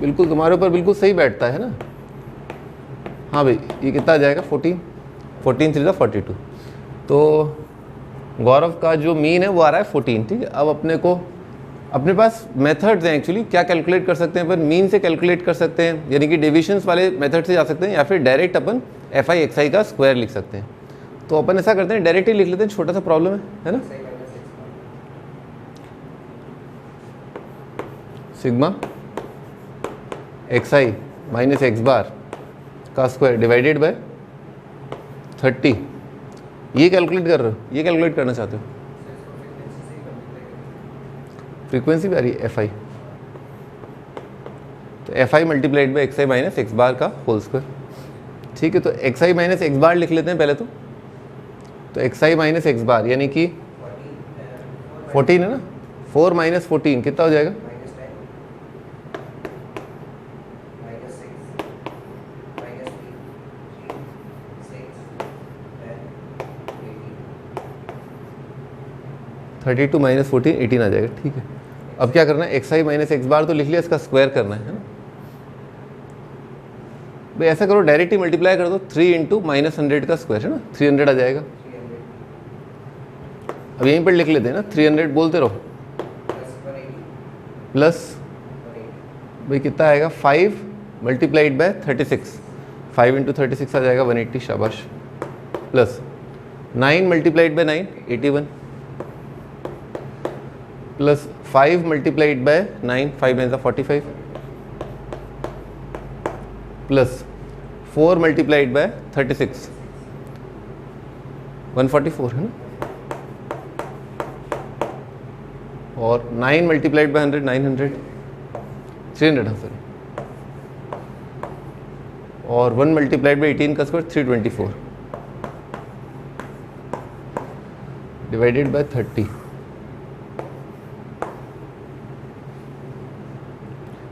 बिल्कुल तुम्हारे ऊपर बिल्कुल सही बैठता है ना। हाँ भाई, ये कितना आ जाएगा 14, 14 3 42। तो गौरव का जो मीन है वो आ रहा है 14, ठीक है। अब अपने को अपने पास मेथड्स हैं एक्चुअली, क्या कैलकुलेट कर सकते हैं अपन, मीन से कैलकुलेट कर सकते हैं, यानी कि डिविजन्स वाले मेथड से जा सकते हैं, या फिर डायरेक्ट अपन एफ आई एक्स आई का स्क्वायर लिख सकते हैं। तो अपन ऐसा करते हैं, डायरेक्ट ही लिख लेते हैं, छोटा सा प्रॉब्लम है ना। xi minus x bar. Sigma X I minus X bar का स्क्वायर डिवाइडेड बाय 30। ये कैलकुलेट कर रहे हो, ये कैलकुलेट करना चाहते हो। फ्रीक्वेंसी भी आ रही है एफ आई, तो F I multiplied by X I minus X bar का होल स्क्वायर, ठीक है। तो X I minus X bar लिख लेते हैं पहले तो X I minus X bar यानी कि 14 है ना, 4 माइनस 14 कितना हो जाएगा, Minus 10. Minus 6. Minus 3. 6. 10. 18. 32 माइनस 14 18 आ जाएगा, ठीक है। अब क्या करना है, एक्स आई माइनस एक्स बार तो लिख लिया, इसका स्क्वायर करना है ना। भाई ऐसा करो, डायरेक्ट ही मल्टीप्लाई कर दो, 3 इंटू -100 का स्क्वायर है ना, 300 आ जाएगा। 300 अब यहीं पर लिख लेते हैं ना, 300 बोलते रहो, प्लस 180 प्लस 180 भाई कितना आएगा 5 मल्टीप्लाइड बाय 36, 5 इंटू 36 आ जाएगा 180, शाबाश, plus 9 multiplied by 9 81, plus 5 multiplied by 9 5 9 45, plus 4 multiplied by 36 144 है ना, और 9 मल्टीप्लाइड बाय 100 900 300 हाँ सर, और 1 मल्टीप्लाइड बाई 18 का स्क्वायर 324 डिवाइडेड बाय 30।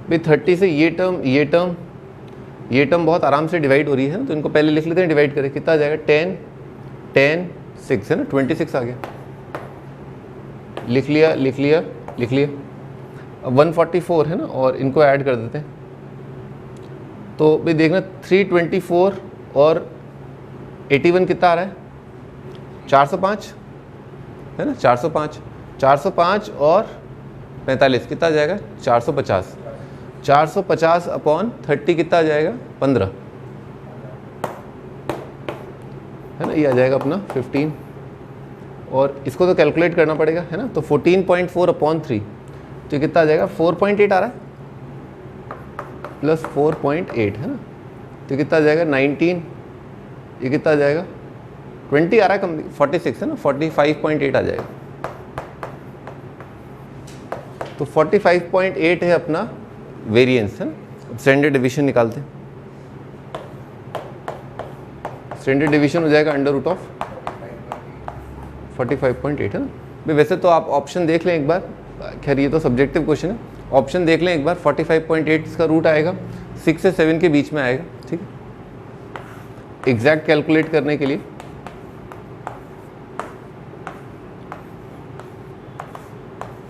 भाई 30 से ये टर्म बहुत आराम से डिवाइड हो रही है ना, तो इनको पहले लिख लेते हैं, डिवाइड करें, कितना आ जाएगा 10 10 6 है ना, 26 आ गया, लिख लिया। अब 144 है ना, और इनको ऐड कर देते हैं, तो भाई देखना 324 और 81 कितना आ रहा है 405 है ना, 405 और 45 कितना आ जाएगा 450 अपॉन 30 कितना आ जाएगा 15 है ना, ये आ जाएगा अपना 15, और इसको तो कैलकुलेट करना पड़ेगा है ना, तो 14.4 अपॉन 3, तो कितना आ जाएगा 4.8 आ रहा है, प्लस 4.8 है ना, तो कितना आ जाएगा 19, ये कितना आ जाएगा 20 आ रहा है कम, 46 है ना, 45.8 आ जाएगा, तो 45.8 है अपना वेरिएंस है ना। स्टैंडर्ड डिवीजन निकालते हैं, स्टैंडर्ड डिवीजन हो जाएगा अंडर रूट ऑफ 45.8 है ना। भाई वैसे तो आप ऑप्शन देख लें एक बार, खैर ये तो सब्जेक्टिव क्वेश्चन है, ऑप्शन देख लें एक बार, 45.8 इसका रूट आएगा 6 से 7 के बीच में आएगा, ठीक है, एग्जैक्ट कैलकुलेट करने के लिए।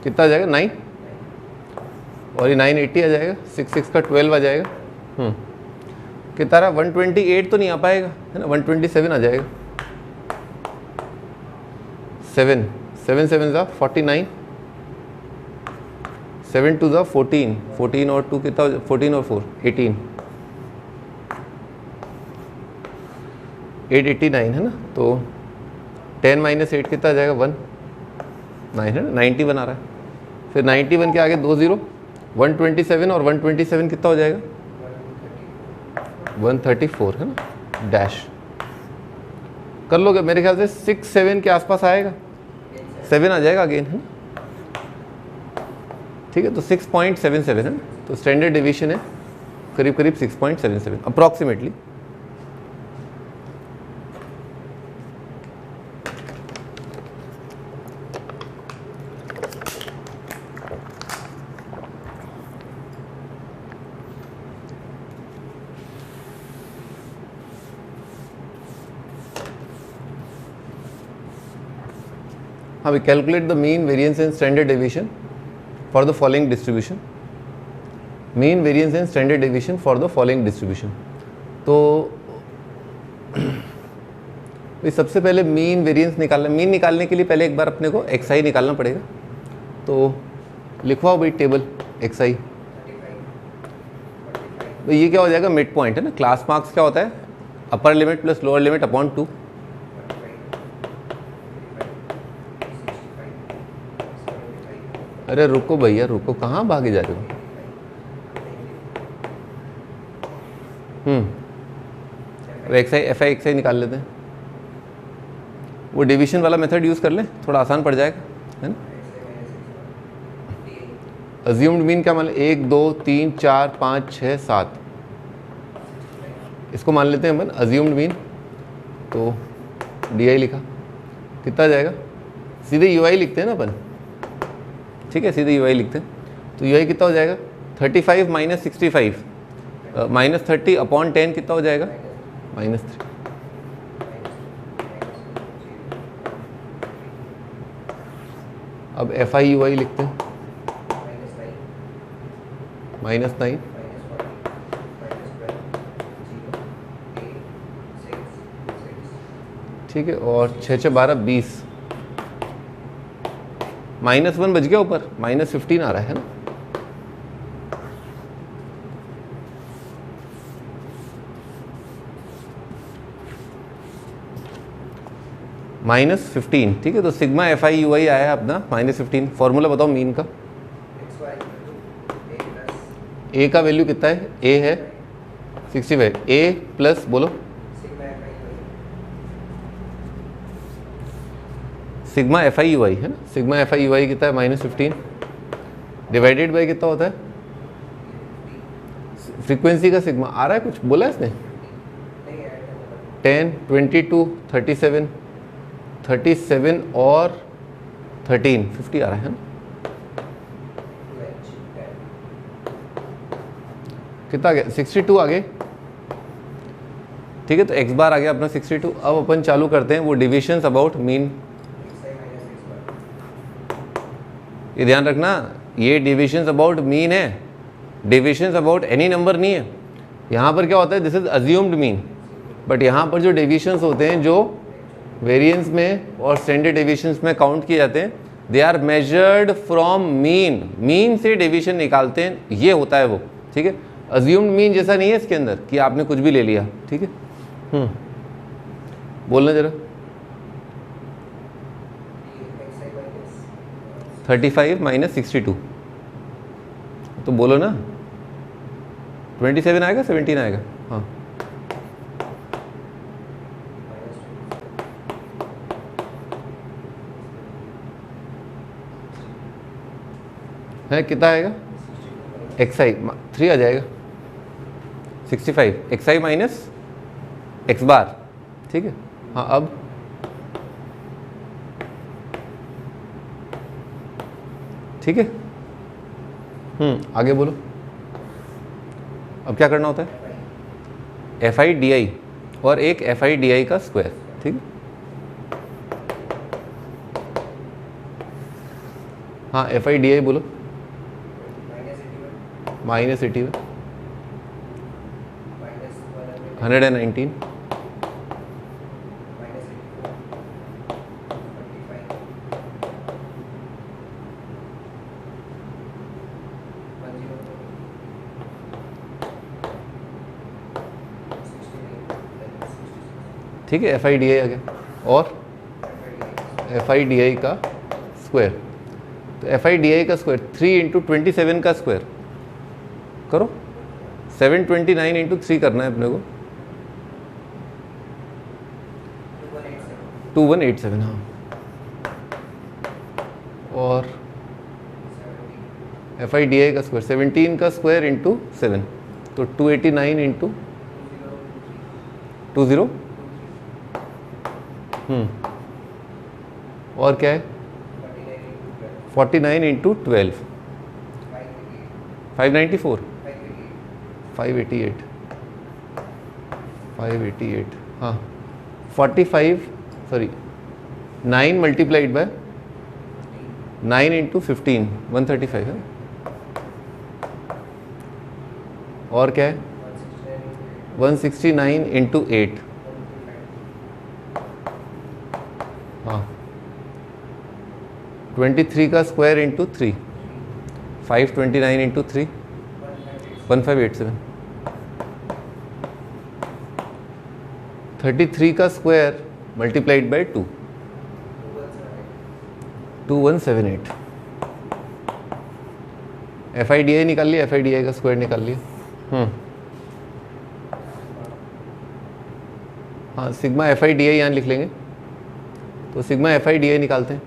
कितना आ जाएगा 9, और ये 980 आ जाएगा, 6 का 12 आ जाएगा, कितना रहा 128 तो नहीं आ पाएगा है ना, 127 आ जाएगा, 7 7 ज़ा 49, 7 2 ज़ा 14, 14 और 2 कितना, 14 और 4 18, 889 है ना, तो 10 - 8 कितना आ जाएगा 1 9 है ना, 91 आ रहा है, फिर 91 के आगे 2 0, 127 और 127 कितना हो जाएगा 134 है ना, डैश कर लोगे मेरे ख्याल से 6 7 के आसपास आएगा, 7 आ जाएगा अगेन है ना, ठीक है, तो 6.77 है ना, तो स्टैंडर्ड डिवीजन है करीब 6.77 अप्रॉक्सीमेटली। हाँ, we calculate the mean variance and standard deviation for the following distribution. Mean variance and standard deviation for the following distribution. तो सबसे पहले मीन वेरिएंस निकालना, मीन निकालने के लिए पहले एक बार अपने को एक्सआई निकालना पड़ेगा, तो लिखवाओ भाई टेबल एक्सआई। तो ये क्या हो जाएगा मिड पॉइंट है ना, क्लास मार्क्स क्या होता है upper limit plus lower limit upon 2, अरे रुको भैया रुको, कहाँ भागे जा रहे हो, एक्सआई एफ आई एक्सआई निकाल लेते हैं, वो डिवीजन वाला मेथड यूज़ कर लें, थोड़ा आसान पड़ जाएगा है ना। अज्यूम्ड मीन क्या मान लें 1 2 3 4 5 6 7, इसको मान लेते हैं अपन अज्यूम्ड मीन, तो डी आई लिखा, कितना जाएगा, सीधे यू आई लिखते हैं ना अपन, ठीक है, सीधे यू आई लिखते हैं, तो यू आई कितना हो जाएगा 35 - 65 -30 अपॉन 10 कितना हो जाएगा -3। अब एफ आई यू आई लिखते हैं -9 ठीक है, और 6 6 12 20, -1 बच गया ऊपर, -15 आ रहा है ना। -15, ठीक है। तो सिग्मा FI/UI आया है अपना -15। फॉर्मूला बताओ मीन का। ए का वैल्यू कितना है? ए है 65, ए प्लस बोलो सिग्मा FI/UI है ना। सिग्मा FI/UI कितना है? -15 डिवाइडेड बाई कितना होता है? फ्रीक्वेंसी का सिग्मा आ रहा है, कुछ बोला है इसने? 10 22 37 और 13 50 आ रहा है ना। कितना आ गया? 62 आ गए, ठीक है। तो x बार आ गया अपना 62। अब अपन चालू करते हैं वो डिविजन्स अबाउट मीन। ये ध्यान रखना, ये डिविजन्स अबाउट मीन है, डिविजन्स अबाउट एनी नंबर नहीं है। यहाँ पर क्या होता है? This is assumed mean, but यहाँ पर जो डेविएशंस होते हैं जो वेरिएंस में और स्टैंडर्ड डेविएशंस में काउंट किए जाते हैं, they are measured from mean. Mean से डेविएशन निकालते हैं, ये होता है वो, ठीक है। अज्यूम्ड मीन जैसा नहीं है इसके अंदर कि आपने कुछ भी ले लिया, ठीक है। बोलना जरा। 35 - 62, तो बोलो ना। 27 आएगा 17 आएगा? हाँ, है कितना आएगा? XI 3 आ जाएगा, 65 XI माइनस x बार, ठीक है। हाँ, अब ठीक है। आगे बोलो। अब क्या करना होता है? FI/DI और एक FI/DI का स्क्वायर, ठीक है। हाँ, FI/DI बोलो। -81 119 ठीक है। FI/DI आ गया, और FI/DI का स्क्वायर। तो FI/DI का स्क्वायर 3 × 27 का स्क्वायर करो। 729 × 3 करना है अपने को, 2187। हाँ, और FI/DI का स्क्वायर 17 का स्क्वायर × 7, तो 289 × 20। और क्या है? 49 × 12 594 588। हाँ, 45 सॉरी 9 मल्टीप्लाइड बाय 9 × 15 135 है। और क्या है? 169 × 8। हाँ, 23 का स्क्वायर × 3 529 × 3 1587। 33 का स्क्वायर मल्टीप्लाइड बाय 2 2178। FI/DI निकाल लिया, FI/DI का स्क्वायर निकाल लिया। हाँ, सिग्मा FI/DI यहाँ लिख लेंगे। तो सिग्मा FI/DI निकालते हैं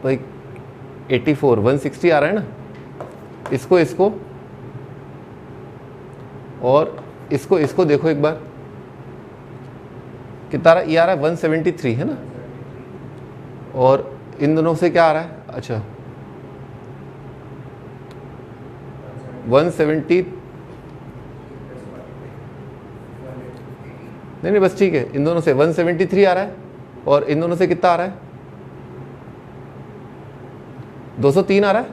भाई। 84 160 आ रहा है ना। इसको और इसको देखो एक बार, कितना ये आ रहा है? 173 है ना। और इन दोनों से क्या आ रहा है? अच्छा, 170 नहीं, बस ठीक है। इन दोनों से 173 आ रहा है, और इन दोनों से कितना आ रहा है? 203 आ रहा है।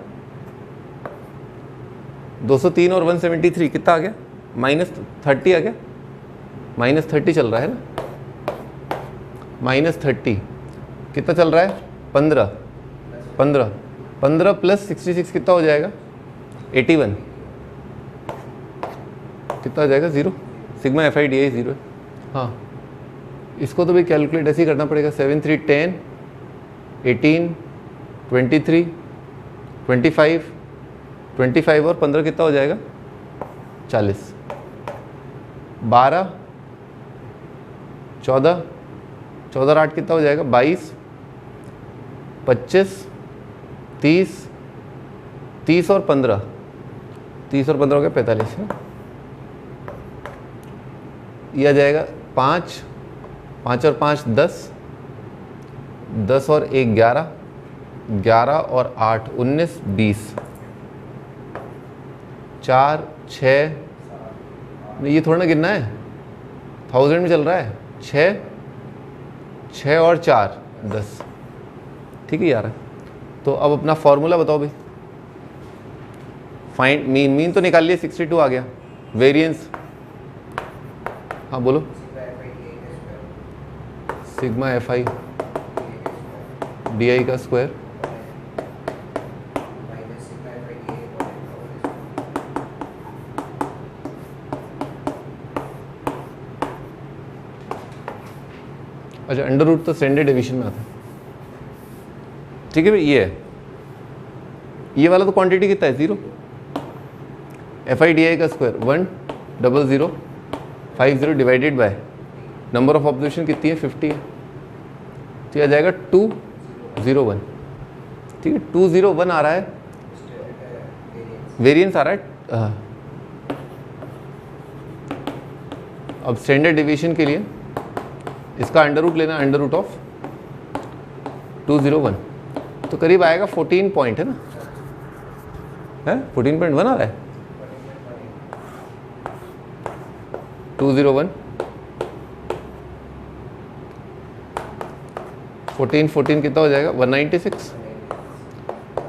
203 और 173 कितना आ गया? -30 आ गया। -30 चल रहा है ना। -30 कितना चल रहा है? 15 15 15 प्लस 66 कितना हो जाएगा? 81 कितना हो जाएगा? 0। सिग्मा एफ आई डी आई 0 है। हाँ, इसको तो भी कैलकुलेट ऐसे ही करना पड़ेगा। 7 3 10 18 23 25 25 और 15 कितना हो जाएगा? 40। 12 14 14 8 कितना हो जाएगा? 22 25 30 30 और 15 30 और 15 हो गया 45 है। यह आ जाएगा 5 5 और 5 10 10 और 1 11 11 और 8 19 20 4 6 ये थोड़ा ना गिनना है, 1000 में चल रहा है। 6 और 4 10। ठीक है यार। तो अब अपना फॉर्मूला बताओ भाई। फाइंड मीन तो निकाल लिया, 62 आ गया। वेरिएंस, हाँ बोलो। Sigma F I D I का स्क्वायर अच्छा, अंडर रूट तो स्टैंडर्ड डिवीजन में आता है। ठीक है भाई, ये है, ये वाला तो क्वांटिटी कितना है? 0। एफ आई डी आई का square 10050 divided by number of observation कितनी है? 50 है। तो यह आ जाएगा 201। ठीक है, 201 आ रहा है, वेरिएंस आ रहा है। हाँ, अब स्टैंडर्ड डिवीजन के लिए इसका अंडर रूट लेना, अंडर रूट ऑफ 201 तो करीब आएगा 14 पॉइंट, है ना? है 14.1 आ रहा है। 201 14 कितना हो जाएगा? 196।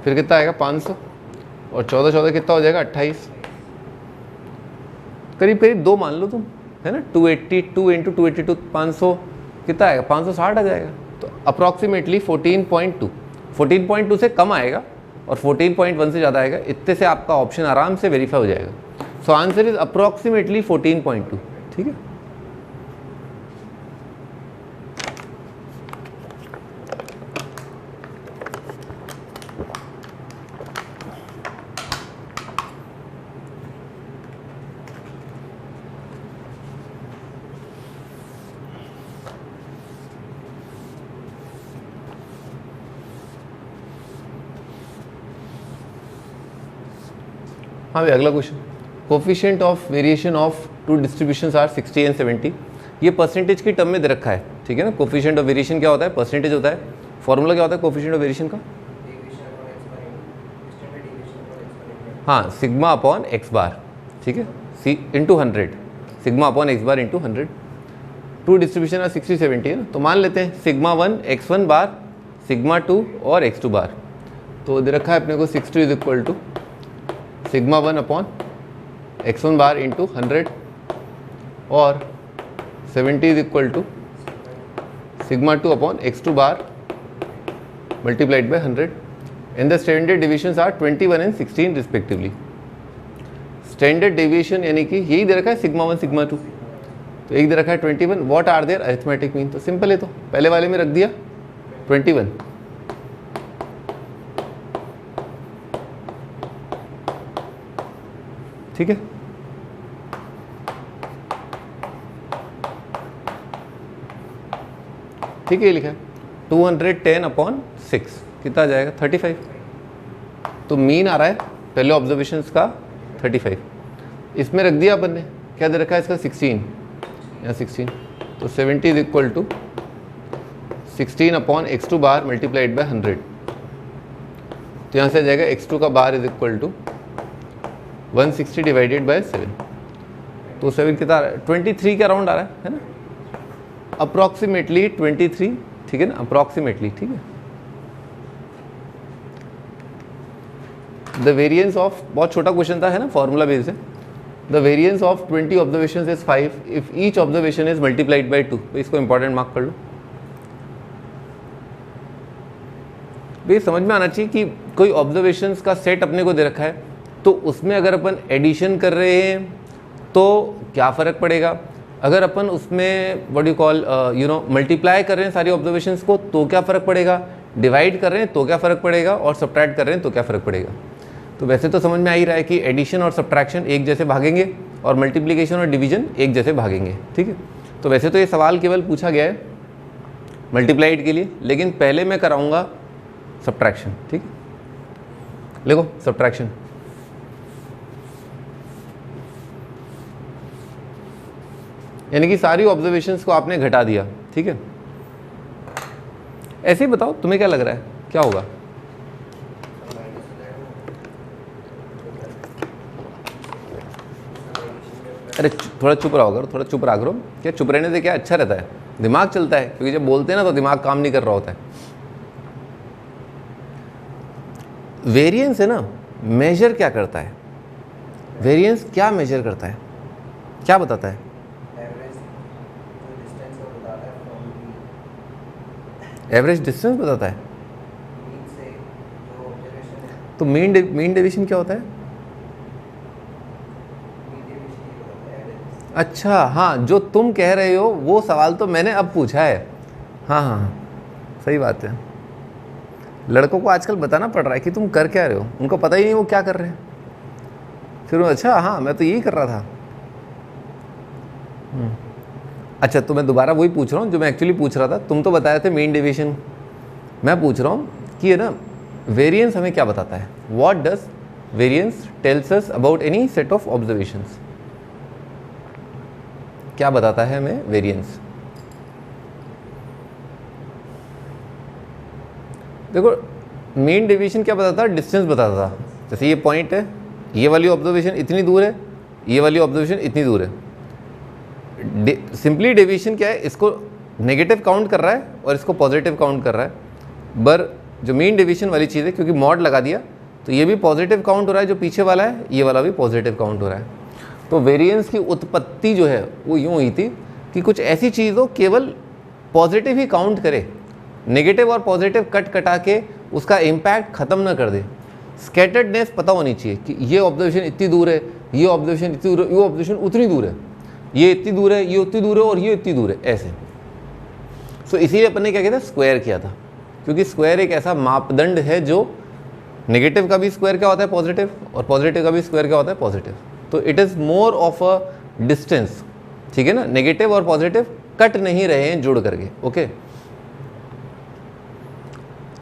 फिर कितना आएगा? 500 और 14 कितना हो जाएगा? 28। करीब करीब 2 मान लो तुम, है ना? 282 इंटू 282 500 कितना आएगा? 560 आ जाएगा। तो अप्रॉक्सीमेटली 14.2 से कम आएगा और 14.1 से ज़्यादा आएगा। इतने से आपका ऑप्शन आराम से वेरीफाई हो जाएगा। So answer is approximately 14.2। ठीक है, हाँ भाई अगला question. Coefficient of variation of two distributions are 60 and 70। ये परसेंटेज की टर्म में दे रखा है। ठीक है ना? कोफिशिएंट ऑफ वेरिएशन क्या होता है? परसेंटेज होता है। फॉर्मूला क्या होता है कोफिशिएंट ऑफ वेरिएशन का? हाँ, सिग्मा अपॉन एक्स बार। ठीक है, C into 100, sigma upon X bar into 100। Two distribution are 60 70 है ना? तो मान लेते हैं सिग्मा 1 x1 बार, सिग्मा 2 और x2 बार। तो दे रखा है अपने को 60 is equal to sigma 1 upon x1 bar into 100 और 70 is equal to sigma 2 upon x2 bar multiplied by 100 and the standard divisions are 21 and 16 respectively. Standard deviation यानी कि यही दे रखा है सिग्मा 1 सिग्मा 2, तो एक दे रखा है 21। What are there arithmetic mean? तो सिंपल है, तो पहले वाले में रख दिया 21। ठीक है, ठीक है, ये लिखा है 210 अपॉन 6 कितना आ जाएगा? 35। तो मीन आ रहा है पहले ऑब्जर्वेशंस का 35। इसमें रख दिया अपन ने, क्या दे रखा है इसका? 16, या 16। तो 70 is equal to 16 upon x2 bar multiplied by 100। तो यहाँ से आ जाएगा x2 का bar is equal to 160 divided by 7। तो 7 कितना आ रहा है? 23 के अराउंड आ रहा है ना? अप्रॉक्सीमेटली 23। ठीक है ना? अप्रॉक्सीमेटली। ठीक है, द वेरिएंस ऑफ, बहुत छोटा क्वेश्चन था, है ना? फॉर्मूला बेस्ड है। The variance of 20 observations is 5 if each observation is multiplied by 2। तो इसको इंपॉर्टेंट मार्क कर लो। भाई समझ में आना चाहिए कि कोई ऑब्जर्वेशंस का सेट अपने को दे रखा है, तो उसमें अगर अपन एडिशन कर रहे हैं तो क्या फ़र्क पड़ेगा, अगर अपन उसमें व्हाट यू कॉल मल्टीप्लाई कर रहे हैं सारी ऑब्जर्वेशंस को तो क्या फ़र्क पड़ेगा, डिवाइड कर रहे हैं तो क्या फ़र्क पड़ेगा, और सब्ट्रैक्ट कर रहे हैं तो क्या फ़र्क पड़ेगा। तो वैसे तो समझ में आ ही रहा है कि एडिशन और सब्ट्रैक्शन एक जैसे भागेंगे और मल्टीप्लिकेशन और डिवीजन एक जैसे भागेंगे, ठीक है। तो वैसे तो ये सवाल केवल पूछा गया है मल्टीप्लाइड के लिए, लेकिन पहले मैं कराऊंगा सब्ट्रैक्शन, ठीक है। लिखो सब्ट्रैक्शन। यानी कि सारी ऑब्जर्वेशंस को आपने घटा दिया, ठीक है। ऐसे ही बताओ तुम्हें क्या लग रहा है क्या होगा। अरे थोड़ा चुप रहो करो, थोड़ा चुप रहा करो। क्या चुप रहने से क्या अच्छा रहता है, दिमाग चलता है, क्योंकि जब बोलते हैं ना तो दिमाग काम नहीं कर रहा होता है। वेरिएंस है ना, मेजर क्या करता है, वेरिएंस क्या मेजर करता है, क्या बताता है, एवरेज डिस्टेंस बताता है। तो मीन डेविएशन क्या होता है। अच्छा हाँ, जो तुम कह रहे हो वो सवाल तो मैंने अब पूछा है। हाँ हाँ हाँ, सही बात है। लड़कों को आजकल बताना पड़ रहा है कि तुम कर क्या रहे हो, उनको पता ही नहीं वो क्या कर रहे हैं। फिर वो अच्छा हाँ मैं तो यही कर रहा था। अच्छा तो मैं दोबारा वही पूछ रहा हूँ जो मैं एक्चुअली पूछ रहा था। तुम तो बताए थे मीन डेविएशन, मैं पूछ रहा हूँ कि है ना वेरिएंस हमें क्या बताता है। What does variance tells us about any set of observations. क्या बताता है हमें वेरिएंस। देखो मीन डेविएशन क्या बताता था, डिस्टेंस बताता था। जैसे ये पॉइंट है, ये वाली ऑब्जर्वेशन इतनी दूर है, ये वाली ऑब्जर्वेशन इतनी दूर है। सिंपली डेविएशन क्या है, इसको नेगेटिव काउंट कर रहा है और इसको पॉजिटिव काउंट कर रहा है। पर जो मीन डेविएशन वाली चीज़ है, क्योंकि मॉड लगा दिया तो ये भी पॉजिटिव काउंट हो रहा है, जो पीछे वाला है ये वाला भी पॉजिटिव काउंट हो रहा है। तो वेरिएंस की उत्पत्ति जो है वो यूँ हुई थी कि कुछ ऐसी चीज़ हो केवल पॉजिटिव ही काउंट करे, नेगेटिव और पॉजिटिव कट कटा के उसका इम्पैक्ट ख़त्म ना कर दे। स्कैटर्डनेस पता होनी चाहिए कि ये ऑब्जर्वेशन इतनी दूर है, ये ऑब्जर्वेशन इतनी दूर है, ये ऑब्जर्वेशन उतनी दूर है, ये इतनी दूर है, ये उतनी दूर है और ये इतनी दूर है, ऐसे। सो इसीलिए अपन ने क्या किया था, स्क्वायर किया था, क्योंकि स्क्वायर एक ऐसा मापदंड है जो नेगेटिव का भी स्क्वायर क्या होता है पॉजिटिव, और पॉजिटिव का भी स्क्वायर क्या होता है पॉजिटिव। तो it is more of a distance, ठीक है ना। नेगेटिव और पॉजिटिव कट नहीं रहे हैं जुड़ करके, ओके।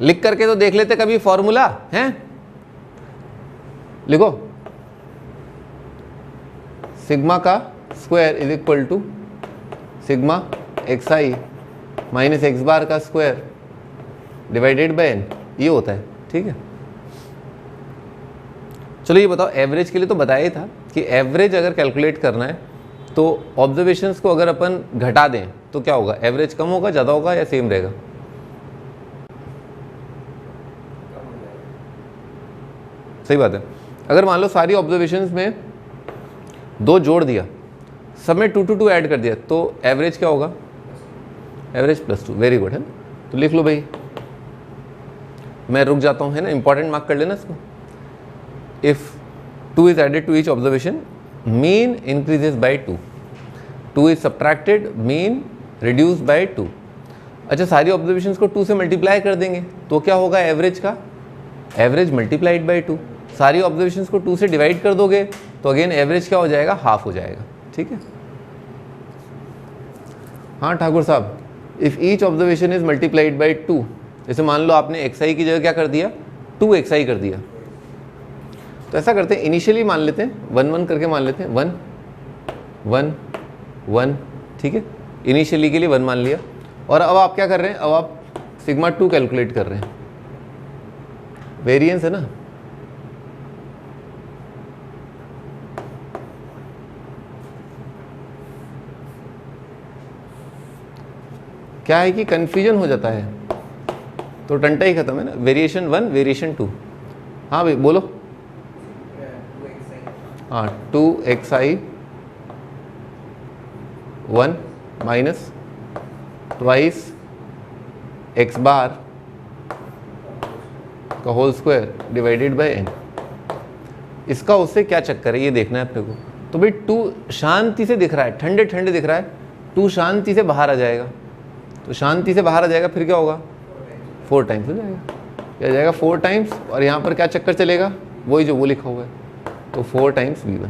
लिख करके तो देख लेते कभी फॉर्मूला है, लिखो सिग्मा का square is equal to sigma X I minus X bar का स्क्वायर डिवाइडेड बाय एन, ये होता है, ठीक है। चलो ये बताओ, एवरेज के लिए तो बताया ही था कि एवरेज अगर कैलकुलेट करना है तो ऑब्जर्वेशंस को अगर अपन घटा दें तो क्या होगा, एवरेज कम होगा, ज़्यादा होगा या सेम रहेगा। सही बात है। अगर मान लो सारी ऑब्जर्वेशंस में 2 जोड़ दिया, सब में 2 2 ऐड कर दिया, तो एवरेज क्या होगा, एवरेज +2। वेरी गुड है ना। तो लिख लो भाई, मैं रुक जाता हूँ, है ना, इंपॉर्टेंट मार्क कर लेना इसको। If 2 is added to each observation, mean increases by 2, 2 is subtracted, mean reduced by 2। अच्छा सारी ऑब्जर्वेशंस को 2 से मल्टीप्लाई कर देंगे तो क्या होगा एवरेज का, एवरेज मल्टीप्लाइड बाई 2। सारी ऑब्जर्वेशंस को 2 से डिवाइड कर दोगे तो अगेन एवरेज क्या हो जाएगा, हाफ हो जाएगा, ठीक है। हाँ ठाकुर साहब, if each observation is multiplied by 2, जैसे मान लो आपने xi की जगह क्या कर दिया, 2xi कर दिया, तो ऐसा करते हैं इनिशियली मान लेते हैं 1 1 करके मान लेते हैं, 1 1 1, ठीक है। इनिशियली के लिए 1 मान लिया, और अब आप क्या कर रहे हैं, अब आप सिग्मा 2 कैलकुलेट कर रहे हैं, वेरिएंस है ना। क्या है कि कंफ्यूजन हो जाता है तो टंटा ही खत्म है ना। वेरिएशन 1 वेरिएशन 2, हाँ भाई बोलो। हाँ 2xi 1 minus twice x bar का whole square divided by n। इसका उससे क्या चक्कर है ये देखना है अपने को। तो भाई 2 शांति से दिख रहा है, ठंडे ठंडे दिख रहा है, 2 शांति से बाहर आ जाएगा, तो शांति से बाहर आ जाएगा, फिर क्या होगा 4 टाइम्स हो जाएगा, क्या जाएगा 4 टाइम्स, और यहाँ पर क्या चक्कर चलेगा, वही जो वो लिखा हुआ है, तो 4 टाइम्स v1।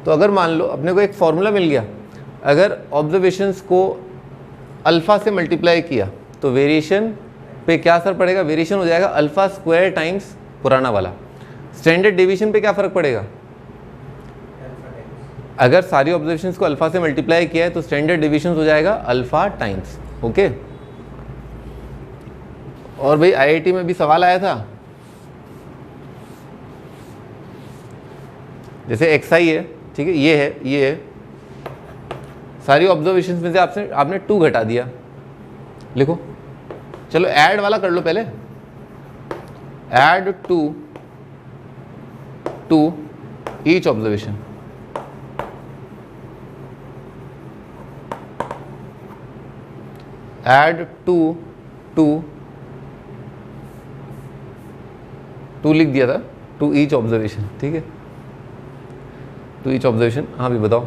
तो अगर मान लो अपने को एक फॉर्मूला मिल गया, अगर ऑब्जर्वेशंस को अल्फ़ा से मल्टीप्लाई किया तो वेरिएशन पे क्या असर पड़ेगा, वेरिएशन हो जाएगा अल्फ़ा स्क्वायर टाइम्स पुराना वाला। स्टैंडर्ड डेविएशन पे क्या फ़र्क पड़ेगा, अगर सारी ऑब्जर्वेशंस को अल्फ़ा से मल्टीप्लाई किया है तो स्टैंडर्ड डेविएशन हो जाएगा अल्फ़ा टाइम्स। ओके। और भाई आईआईटी में भी सवाल आया था, जैसे xi है, ठीक है, ये है, सारी ऑब्जर्वेशंस में से आपने 2 घटा दिया, लिखो, चलो ऐड वाला कर लो पहले, add to each observation, add to लिख दिया था, टू ईच ऑब्जर्वेशन, ठीक है, टू ईच ऑब्जर्वेशन। हाँ भी बताओ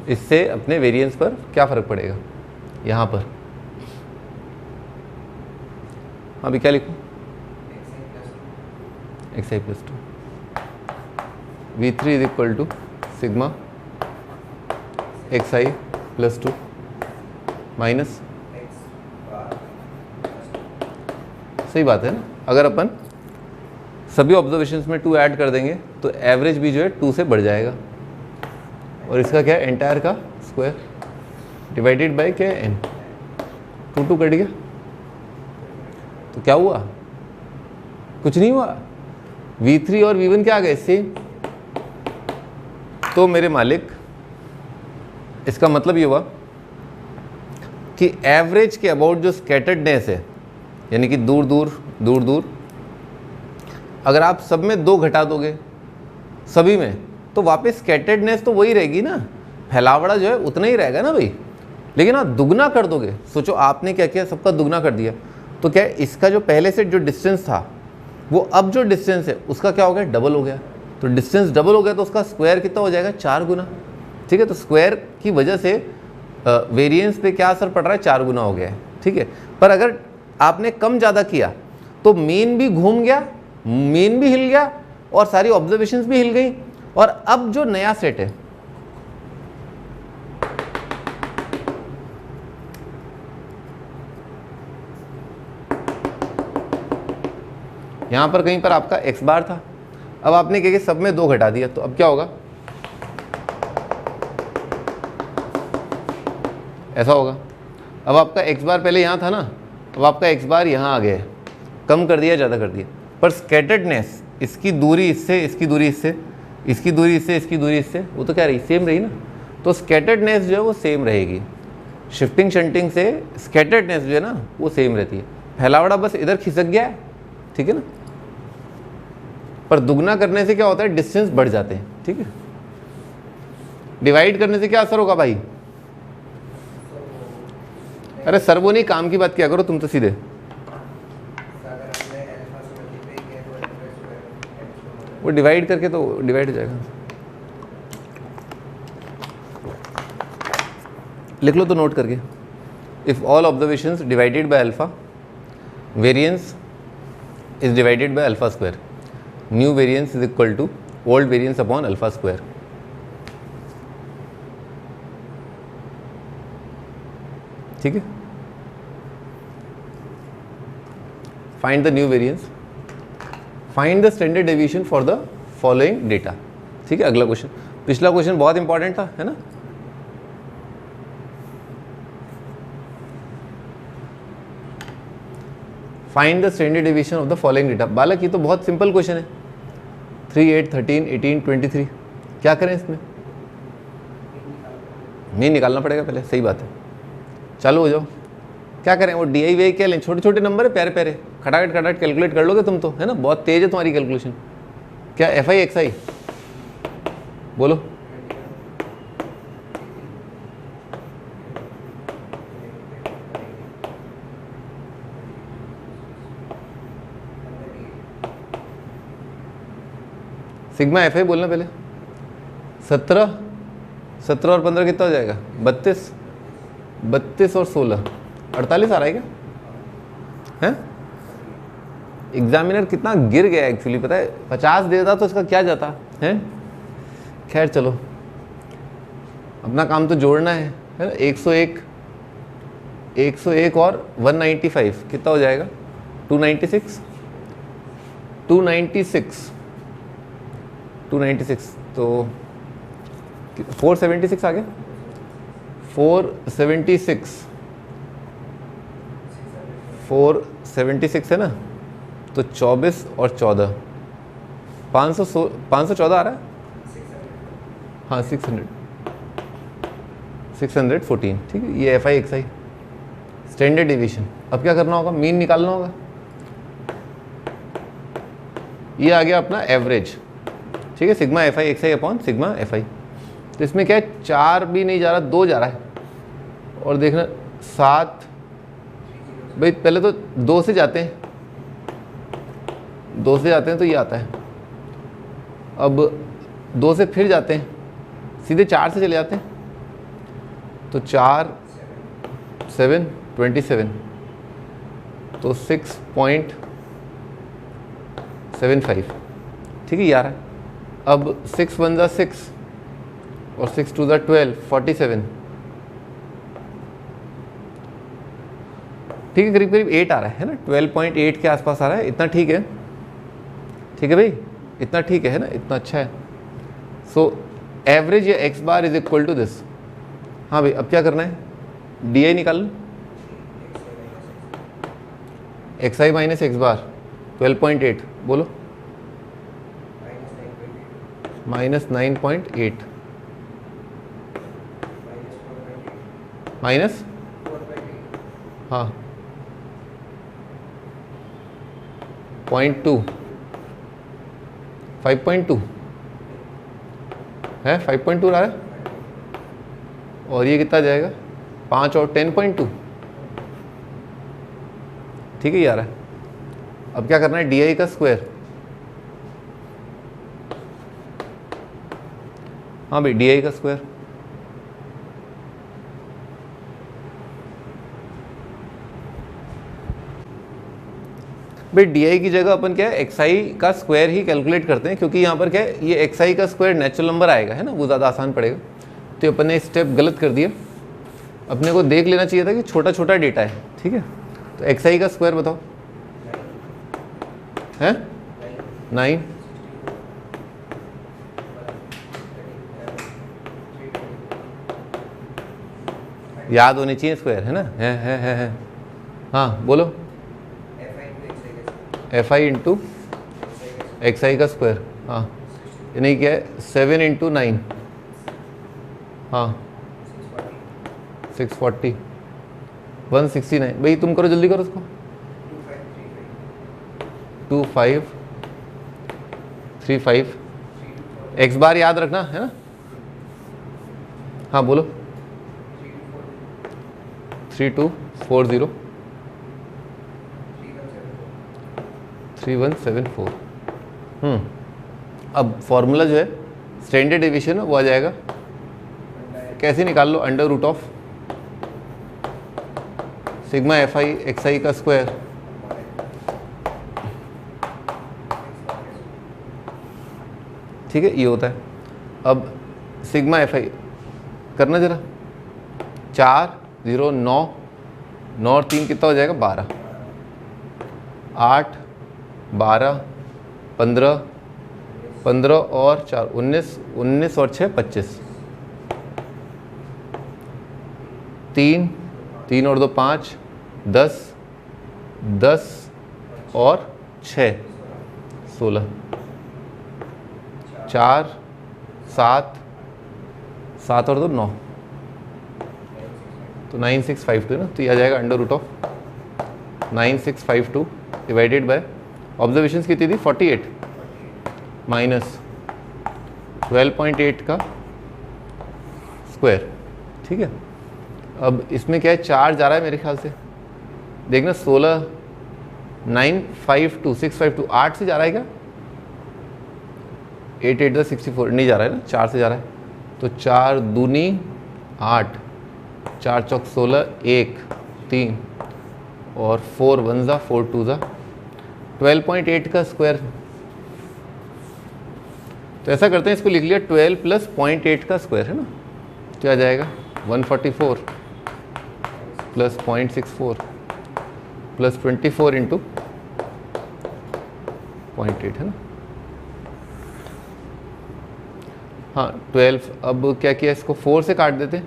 इससे अपने वेरिएंस पर क्या फ़र्क पड़ेगा यहाँ पर। हाँ भी क्या लिखूँ, xi + 2 v3 is equal to sigma xi + 2 minus, सही बात है ना। अगर अपन सभी ऑब्जर्वेशंस में 2 ऐड कर देंगे तो एवरेज भी जो है 2 से बढ़ जाएगा, और इसका क्या है एंटायर का स्क्वायर डिवाइडेड बाय क्या है n, 2 कट गया, तो क्या हुआ, कुछ नहीं हुआ, v3 और v1 क्या आ गए सेम। तो मेरे मालिक इसका मतलब ये हुआ कि एवरेज के अबाउट जो स्कैटर्डनेस है, यानी कि दूर दूर अगर आप सब में 2 घटा दोगे सभी में, तो वापस स्कैटर्डनेस तो वही रहेगी ना, फैलावड़ा जो है उतना ही रहेगा ना भाई। लेकिन आप दुगना कर दोगे, सोचो आपने क्या किया, सबका दुगना कर दिया, तो क्या है इसका जो पहले से जो डिस्टेंस था वो अब जो डिस्टेंस है उसका क्या हो गया, डबल हो गया। तो डिस्टेंस डबल हो गया तो उसका स्क्वायर कितना हो जाएगा, 4 गुना, ठीक है। तो स्क्वायर की वजह से वेरिएंस पे क्या असर पड़ रहा है, 4 गुना हो गया है, ठीक है। पर अगर आपने कम ज़्यादा किया तो मीन भी घूम गया, मीन भी हिल गया, और सारी ऑब्जर्वेशंस भी हिल गई, और अब जो नया सेट है यहां पर कहीं पर आपका x बार था, अब आपने क्या किया, सब में 2 घटा दिया, तो अब क्या होगा, ऐसा होगा। अब आपका x बार पहले यहां था ना, अब आपका x बार यहां आ गया है, कम कर दिया ज़्यादा कर दिया, पर स्कैटर्डनेस, इसकी दूरी इससे, इसकी दूरी इससे, इसकी दूरी इससे, इसकी दूरी इससे, वो तो क्या रही, सेम रही ना। तो स्कैटर्डनेस जो है वो सेम रहेगी, शिफ्टिंग शंटिंग से स्कैटर्डनेस जो है ना वो सेम रहती है। फैलावड़ा बस इधर खिसक गया है, ठीक है ना, पर दुगना करने से क्या होता है, डिस्टेंस बढ़ जाते हैं, ठीक है। डिवाइड करने से क्या असर होगा भाई, अरे सर वो नहीं, काम की बात क्या करो तुम तो सीधे, वो डिवाइड करके तो डिवाइड हो जाएगा, लिख लो तो नोट करके, if all observations divided by alpha, variance is divided by alpha square, new variance is equal to old variance upon alpha square. ठीक है, find the new variance, find the standard deviation for the following data. ठीक है, अगला question, पिछला question बहुत important था, है ना। Find the standard deviation of the following data. बालक ये तो बहुत सिंपल क्वेश्चन है, 3, 8, 13, 18, 23, क्या करें इसमें, नहीं निकालना पड़ेगा पहले, सही बात है। चालू हो जाओ, क्या करें, वो डी आई वी आई क्या लें, छोटे छोटे नंबर है, प्यारे प्यारे, खटाखट खटाखट कैलकुलेट कर लोगे तुम तो, है ना, बहुत तेज है तुम्हारी कैलकुलेशन। क्या एफ आई एक्स आई बोलो, सिग्मा एफ आई बोलना पहले। 17 और 15 कितना हो जाएगा? 32 और 16 48 आ रहा है क्या? हैं? एग्जामिनर कितना गिर गया एक्चुअली, पता है? 50 देता तो इसका क्या जाता है? खैर चलो, अपना काम तो जोड़ना है ना। 101 और 195 कितना हो जाएगा? 296 तो 476 आ गया। 476 है ना, तो 24 और 14 514 आ रहा है। हाँ 614, ठीक है। ये FI XI स्टैंडर्ड डिवीजन। अब क्या करना होगा? मीन निकालना होगा। ये आ गया अपना एवरेज, ठीक है, sigma FI XI upon sigma FI। तो इसमें क्या है? 4 भी नहीं जा रहा, 2 जा रहा है। और देखना 7, भाई पहले तो 2 से जाते हैं, 2 से जाते हैं तो ये आता है। अब 2 से फिर जाते हैं, सीधे 4 से चले जाते हैं, तो 4 7 27, तो 6.75, ठीक है यार। अब 6 1 6 और 6 2 12 47, ठीक है, करीब करीब 8 आ रहा है ना, 12.8 के आसपास आ रहा है। इतना ठीक है, ठीक है भाई, इतना ठीक है ना, इतना अच्छा है। सो एवरेज या X bar is equal to this. हाँ भाई, अब क्या करना है? DI निकाल लो। XI माइनस एक्स बार 12.8, बोलो। -9.8 माइनस, हाँ 0.2 5.2 है, 5.2 रहा है। और ये कितना जाएगा? 5 और 10.2, ठीक है यार। अब क्या करना है? DI का स्क्वायर। हाँ भाई, DI का स्क्वायर। भाई DI की जगह अपन क्या है? XI का स्क्वायर ही कैलकुलेट करते हैं, क्योंकि यहाँ पर क्या है? ये XI का स्क्वायर नेचुरल नंबर आएगा, है ना, वो ज़्यादा आसान पड़ेगा। तो अपन ने स्टेप गलत कर दिया। अपने को देख लेना चाहिए था कि छोटा छोटा डेटा है, ठीक है। तो XI का स्क्वायर बताओ, है 9, याद होने चाहिए स्क्वायर, है ना, है। हाँ बोलो। FI इंटू XI का स्क्वायर, हाँ, यानी क्या है? 7 इंटू 9, हाँ 640, 169। भाई तुम करो, जल्दी करो उसको। 2535, एक्स बार याद रखना, है ना। हाँ बोलो। 3240 3174। अब फॉर्मूला जो है स्टैंडर्ड डिवीजन वो आ जाएगा। कैसे निकाल लो? Under root of sigma FI XI का स्क्वायर, ठीक है, ये होता है। अब सिग्मा FI करना जरा, 4 0 9 9 और 3 कितना हो जाएगा? 12, 8 12 15 15 और 4 19 19 और 6 25, 3 और 2 5 10 10 और 6 16, 4 7 7 और 2 9, तो 9652 ना। तो यह आ जाएगा under root of 9652 divided by observations कितनी थी? 48 माइनस 12.8 का स्क्वायर, ठीक है। अब इसमें क्या है? 4 जा रहा है मेरे ख्याल से, देखना 16 952 652 8 से जा रहा है क्या? 8 8 64 नहीं जा रहा है ना, 4 से जा रहा है, तो 4 दूनी 8, 4 चौक 16, 1 3 और 4 1 ज़ा 4 2 ज़ा 12.8 का स्क्वायर। तो ऐसा करते हैं, इसको लिख लिया 12 प्लस 0.8 का स्क्वायर है ना, क्या आ जाएगा 144 प्लस 0.64 प्लस 24 इंटू 0.8 है ना। हाँ 12, अब क्या किया, इसको 4 से काट देते,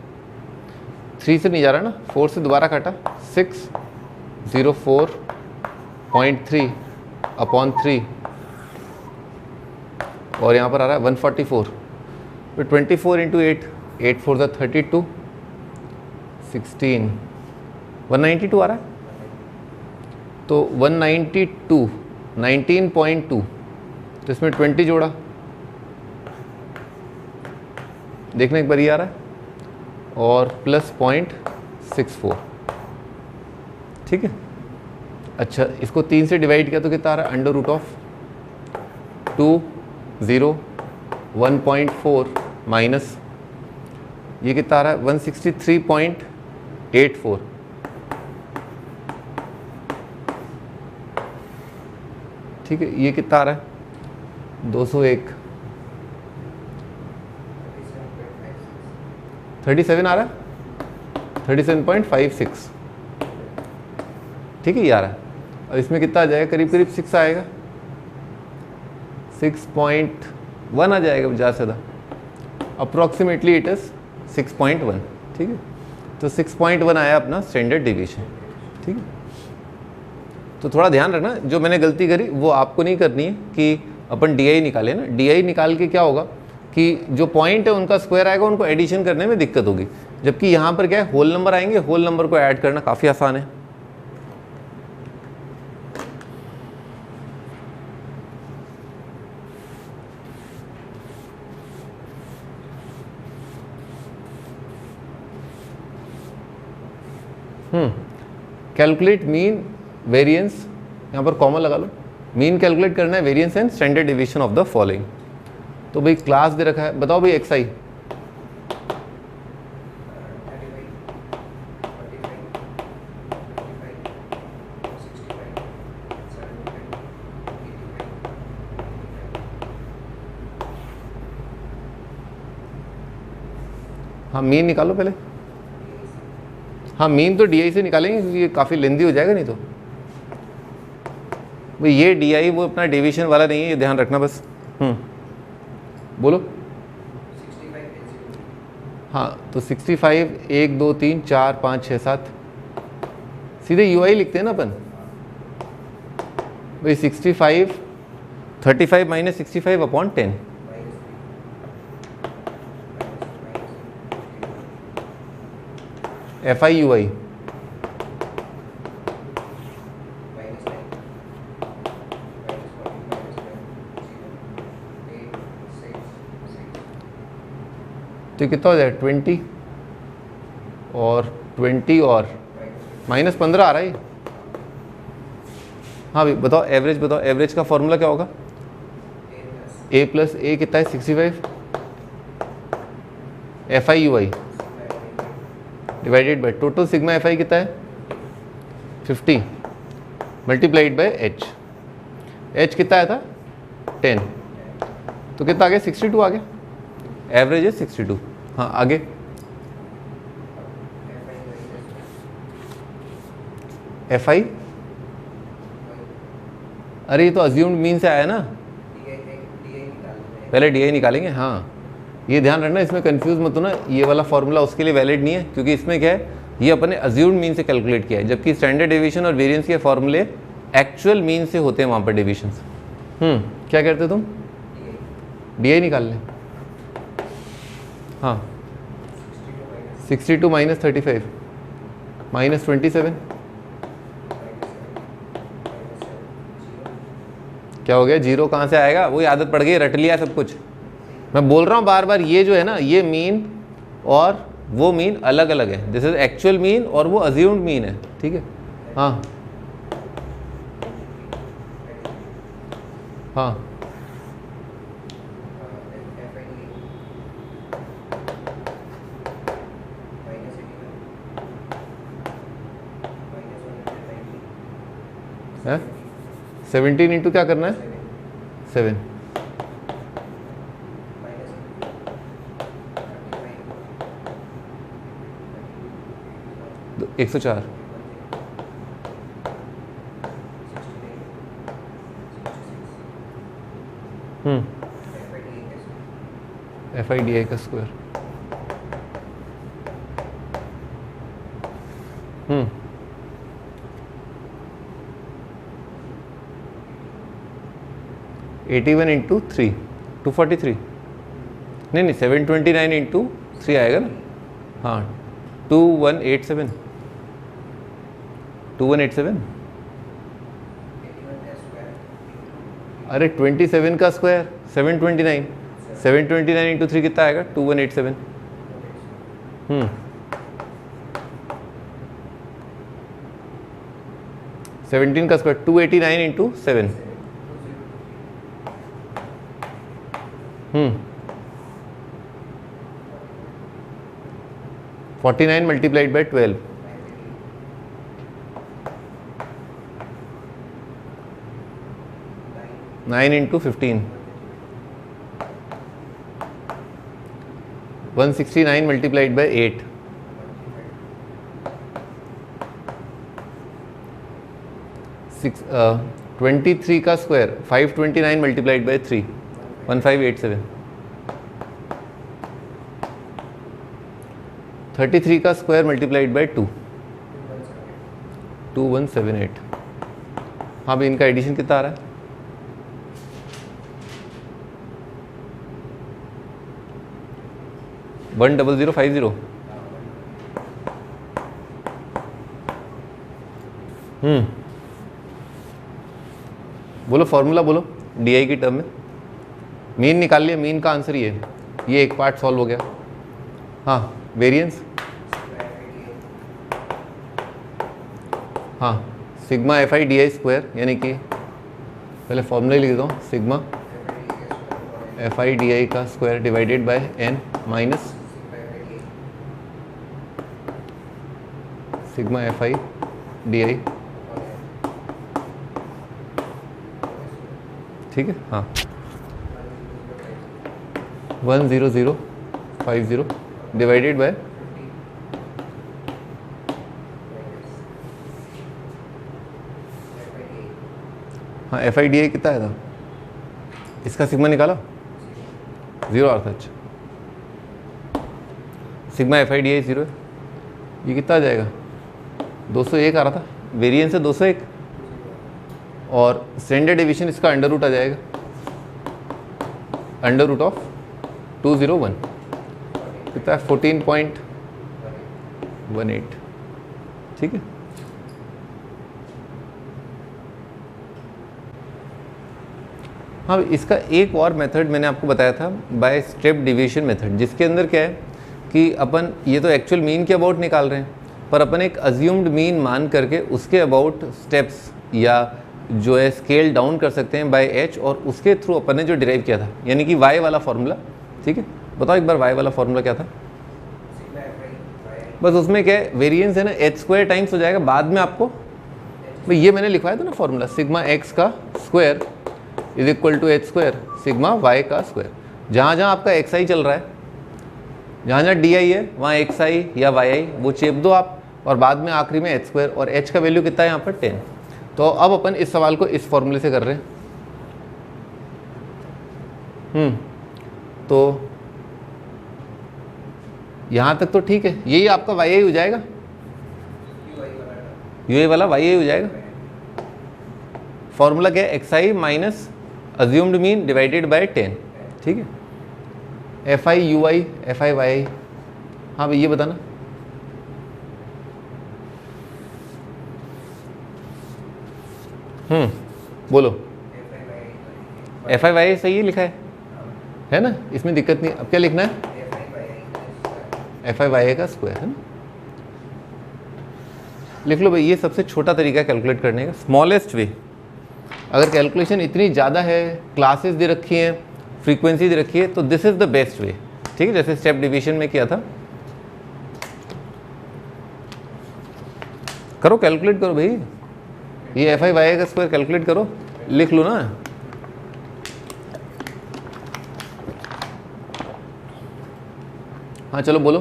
3 से नहीं जा रहा ना, 4 से दोबारा काटा, 604.3 अपॉन 3 और यहाँ पर आ रहा है 144, तो 24 इंटू 8, 8 4 ज़ा 32, 16 192 आ रहा है, तो 192 19.2, तो इसमें 20 जोड़ा, देखने एक बार ये आ रहा है, और प्लस 0.64, ठीक है। अच्छा, इसको 3 से डिवाइड किया तो कितना आ रहा है, अंडर रूट ऑफ 2 0 1.4 माइनस ये कितना आ रहा है 163.84, ठीक है। ये कितना आ रहा है 201, 37 आ रहा है 37.56, ठीक है, ये आ रहा है। और इसमें कितना आ जाएगा, करीब करीब 6 आएगा, 6.1 आ जाएगा ज़्यादा से ज़्यादा, अप्रॉक्सीमेटली इट इज़ 6.1, ठीक है। तो 6.1 आया अपना स्टैंडर्ड डिवीजन, ठीक है। तो थोड़ा ध्यान रखना, जो मैंने गलती करी वो आपको नहीं करनी है कि अपन डी आई निकाले ना, डी आई निकाल के क्या होगा कि जो पॉइंट है उनका स्क्वायर आएगा, उनको एडिशन करने में दिक्कत होगी, जबकि यहाँ पर क्या है, होल नंबर आएंगे, होल नंबर को ऐड करना काफ़ी आसान है। कैलकुलेट मीन वेरिएंस, यहाँ पर कॉमन लगा लो, मीन कैलकुलेट करना है, variance and standard division of the following. तो भाई क्लास दे रखा है, बताओ भाई एक्स आई, हाँ मीन निकालो पहले, हाँ मीन तो डी आई से निकालेंगे क्योंकि ये काफ़ी लेंदी हो जाएगा नहीं तो। भाई ये डी आई वो अपना डिवीजन वाला नहीं है, ये ध्यान रखना बस। बोलो। 65 हाँ तो 65 1 2 3 4 5 6 7, सीधे यू आई लिखते हैं ना अपन भाई। 65 35 minus 65 upon 10, F I U I, तो कितना हो जाए 20 और 20 और माइनस 15 आ रहा है। हाँ भाई बताओ एवरेज, बताओ एवरेज का फॉर्मूला क्या होगा, ए प्लस ए कितना है 65 F I U I divided by total sigma F आई कितना है 50 मल्टीप्लाइड बाई एच, एच कितना आया था 10, तो कितना आ गया 62 आ गया, एवरेज है 62। हाँ आगे एफ आई, अरे ये तो अज्यूम्ड मीन से आया ना, पहले डी आई निकालेंगे। हाँ ये ध्यान रखना, इसमें कंफ्यूज मत होना, ये वाला फॉर्मूला उसके लिए वैलिड नहीं है क्योंकि इसमें क्या है, ये अपने अज्यूम्ड मीन से कैलकुलेट किया है, जबकि स्टैंडर्ड डेविएशन और वेरिएंस के फॉर्मूले एक्चुअल मीन से होते हैं वहाँ पर डेविएशंस। क्या कहते तुम, डी आई निकाल लें। हाँ 62 माइनस 35 माइनस 27, क्या हो गया, जीरो कहाँ से आएगा, वही आदत पड़ गई, रट लिया सब कुछ। मैं बोल रहा हूँ बार बार, ये जो है ना, ये मीन और वो मीन अलग अलग है, दिस इज एक्चुअल मीन और वो अज्यूम्ड मीन है, ठीक है। हाँ है 17 इंटू क्या करना है 7 104 एफ आई डी आई का स्क्वायर 81 इंटू 3 243 नहीं 729 इंटू 3 आएगा ना हाँ 2187 अरे 27 का स्क्वायर 729 729 इंटू 3 कितना आएगा 2187 17 का square 289 into 7 49 multiplied by 12 9 into 15 169 multiplied by 8 23 का स्क्वायर 529 मल्टीप्लाइड बाई 3 1587 33 का स्क्वायर मल्टीप्लाइड बाई 2 2178 हाँ भाई इनका एडिशन कितना आ रहा है 10050 बोलो फॉर्मूला बोलो डी की टर्म में मीन निकाल लिया मीन का आंसर ये एक पार्ट सॉल्व हो गया हाँ वेरिएंस हाँ sigma F I D I square यानी कि पहले फॉर्मूला लिख देता हूँ sigma F I D I का square divided by N minus sigma F I D I ठीक है हाँ 10050 डिवाइडेड बाय हाँ एफ आई डी आई कितना आया था इसका सिग्मा निकाला 0 आ रहा था अच्छा सिग्मा एफ आई डी आई 0 है ये कितना आ जाएगा 201 आ रहा था वेरिएंस है 201 और स्टैंडर्ड डेविएशन इसका अंडर रूट आ जाएगा अंडर रूट ऑफ 201 कितना है 14.18 ठीक है हाँ इसका एक और मेथड मैंने आपको बताया था बाय स्टेप डिवीजन मेथड जिसके अंदर क्या है कि अपन ये तो एक्चुअल मीन के अबाउट निकाल रहे हैं पर अपन एक अज्यूम्ड मीन मान करके उसके अबाउट स्टेप्स या जो है स्केल डाउन कर सकते हैं बाय एच और उसके थ्रू अपन ने जो डिराइव किया था यानी कि वाई वाला फार्मूला ठीक है बताओ एक बार वाई वाला फार्मूला क्या था बस उसमें क्या है वेरिएंस है ना एच स्क्वायर टाइम्स हो जाएगा बाद में आपको भाई ये मैंने लिखवाया था ना फार्मूला सिग्मा एक्स का square is equal to H square sigma Y का स्क्वायर जहाँ जहाँ आपका एक्स आई चल रहा है जहाँ जहाँ डी आई है वहाँ एक्स आई या वाई आई वो चेप दो आप और बाद में आखिरी में एच स्क्वायर और एच का वैल्यू कितना है यहाँ पर 10 तो अब अपन इस सवाल को इस फॉर्मूले से कर रहे हैं तो यहाँ तक तो ठीक है यही आपका वाई आई हो जाएगा यू आई वाला वाई आई हो जाएगा फॉर्मूला क्या है X I minus assumed mean divided by 10 ठीक है F I U I F I Y I हाँ भाई ये बताना बोलो एफ आई वाई सही है लिखा है ना इसमें दिक्कत नहीं अब क्या लिखना है एफ आई वाई का स्क्वायर है ना लिख लो भाई ये सबसे छोटा तरीका कैलकुलेट करने का स्मॉलेस्ट वे अगर कैलकुलेशन इतनी ज़्यादा है क्लासेस दे रखी हैं फ्रीक्वेंसी दे रखी है तो this is the best way ठीक है जैसे स्टेप डिवीजन में किया था करो कैलकुलेट करो भाई ये एफ आई वाई का स्क्वायर कैलकुलेट करो, लिख लो ना। हाँ चलो बोलो।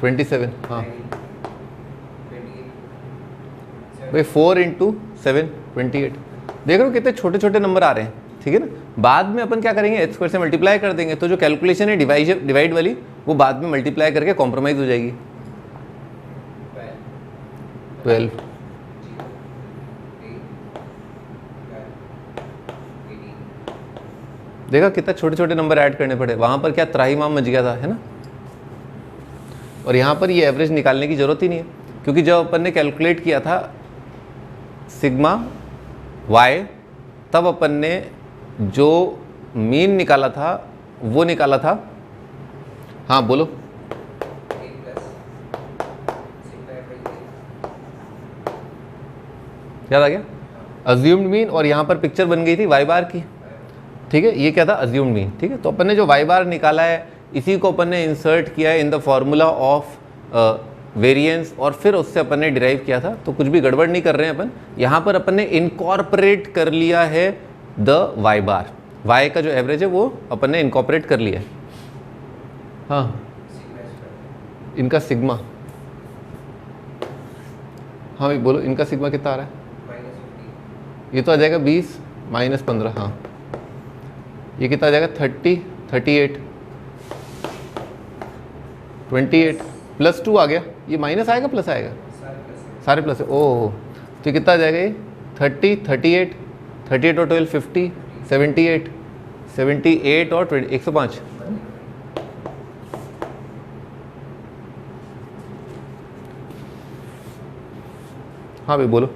27 हाँ भाई 4 × 7 28। देख रहे हो कितने छोटे छोटे नंबर आ रहे हैं, ठीक है ना। बाद में अपन क्या करेंगे, एच स्क्वायर से मल्टीप्लाई कर देंगे, तो जो कैलकुलेशन है डिवाइड वाली वो बाद में मल्टीप्लाई करके कॉम्प्रोमाइज हो जाएगी। 12 देखा कितना छोटे छोटे नंबर ऐड करने पड़े, वहां पर क्या त्राहिमाम मच गया था, है ना। और यहाँ पर ये एवरेज निकालने की ज़रूरत ही नहीं है, क्योंकि जब अपन ने कैलकुलेट किया था सिग्मा वाई, तब अपन ने जो मीन निकाला था वो निकाला था, हाँ बोलो, याद आ गया, अज्यूम्ड मीन। और यहाँ पर पिक्चर बन गई थी वाई बार की, ठीक है। ये क्या था, अज्यूम्ड मीन, ठीक है। तो अपन ने जो वाई बार निकाला है इसी को अपन ने इंसर्ट किया है in the formula of variance, और फिर उससे अपन ने डिराइव किया था। तो कुछ भी गड़बड़ नहीं कर रहे हैं अपन, यहाँ पर अपन ने इनकॉर्पोरेट कर लिया है द वाई बार, वाई का जो एवरेज है वो अपन ने इनकॉर्पोरेट कर लिया है। हाँ इनका सिग्मा, हाँ भाई बोलो, इनका सिग्मा कितना आ रहा है, ये तो आ जाएगा 20 माइनस 15, हाँ ये कितना आ जाएगा 30 38 28 प्लस 2 आ गया, ये माइनस आएगा प्लस आएगा, सारे प्लस है, ओह तो कितना आ जाएगा ये 30 38 38 और 12 50 78 78 और 20 105। हाँ भाई बोलो,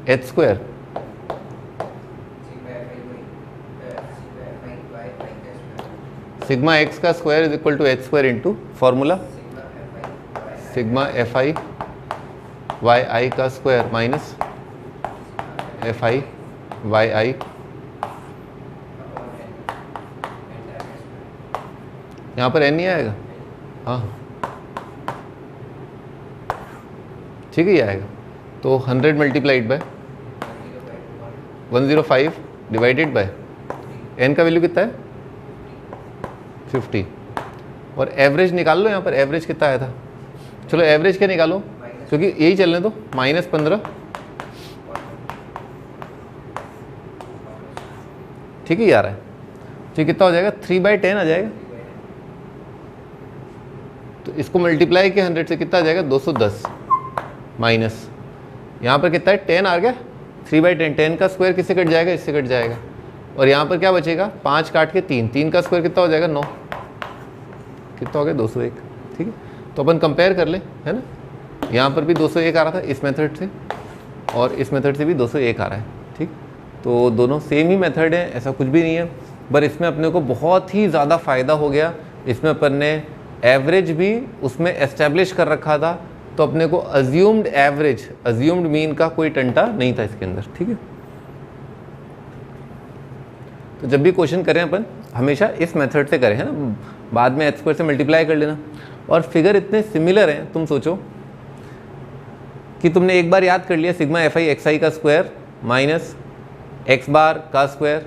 एच स्क्वायर सिग्मा एक्स का square is equal to H square into formula sigma F I Y I का square minus F I Y I, यहाँ पर एन नहीं आएगा, हाँ ठीक है, ये आएगा। तो 100 multiplied by 105 divided by N का वैल्यू कितना है 50, और एवरेज निकाल लो। यहाँ पर एवरेज कितना आया था, चलो एवरेज क्या निकालो, क्योंकि यही चलने दो, -15, ठीक है ये आ रहा है। तो कितना हो जाएगा 3/10 आ जाएगा। तो इसको मल्टीप्लाई किया 100 से, कितना आ जाएगा 210 माइनस, यहाँ पर कितना है 10 आ गया, 3/10, 10 का स्क्वायर किससे कट जाएगा, इससे कट जाएगा। और यहाँ पर क्या बचेगा, 5 काट के 3, 3 का स्क्वायर कितना हो जाएगा 9, कितना हो गया 201, ठीक है। तो अपन कंपेयर कर ले, है ना, यहाँ पर भी 201 आ रहा था इस मेथड से, और इस मेथड से भी 201 आ रहा है, ठीक। तो दोनों सेम ही मेथड है, ऐसा कुछ भी नहीं है, पर इसमें अपने को बहुत ही ज़्यादा फ़ायदा हो गया। इसमें अपन ने एवरेज भी उसमें एस्टेब्लिश कर रखा था, तो अपने को अज्यूम्ड एवरेज, अज्यूम्ड मीन का कोई टंटा नहीं था इसके अंदर, ठीक है। तो जब भी क्वेश्चन करें अपन हमेशा इस मेथड से करें, है ना, बाद में एच स्क्वायर से मल्टीप्लाई कर लेना। और फिगर इतने सिमिलर हैं, तुम सोचो कि तुमने एक बार याद कर लिया sigma F I X I का स्क्वायर माइनस एक्स बार का स्क्वायर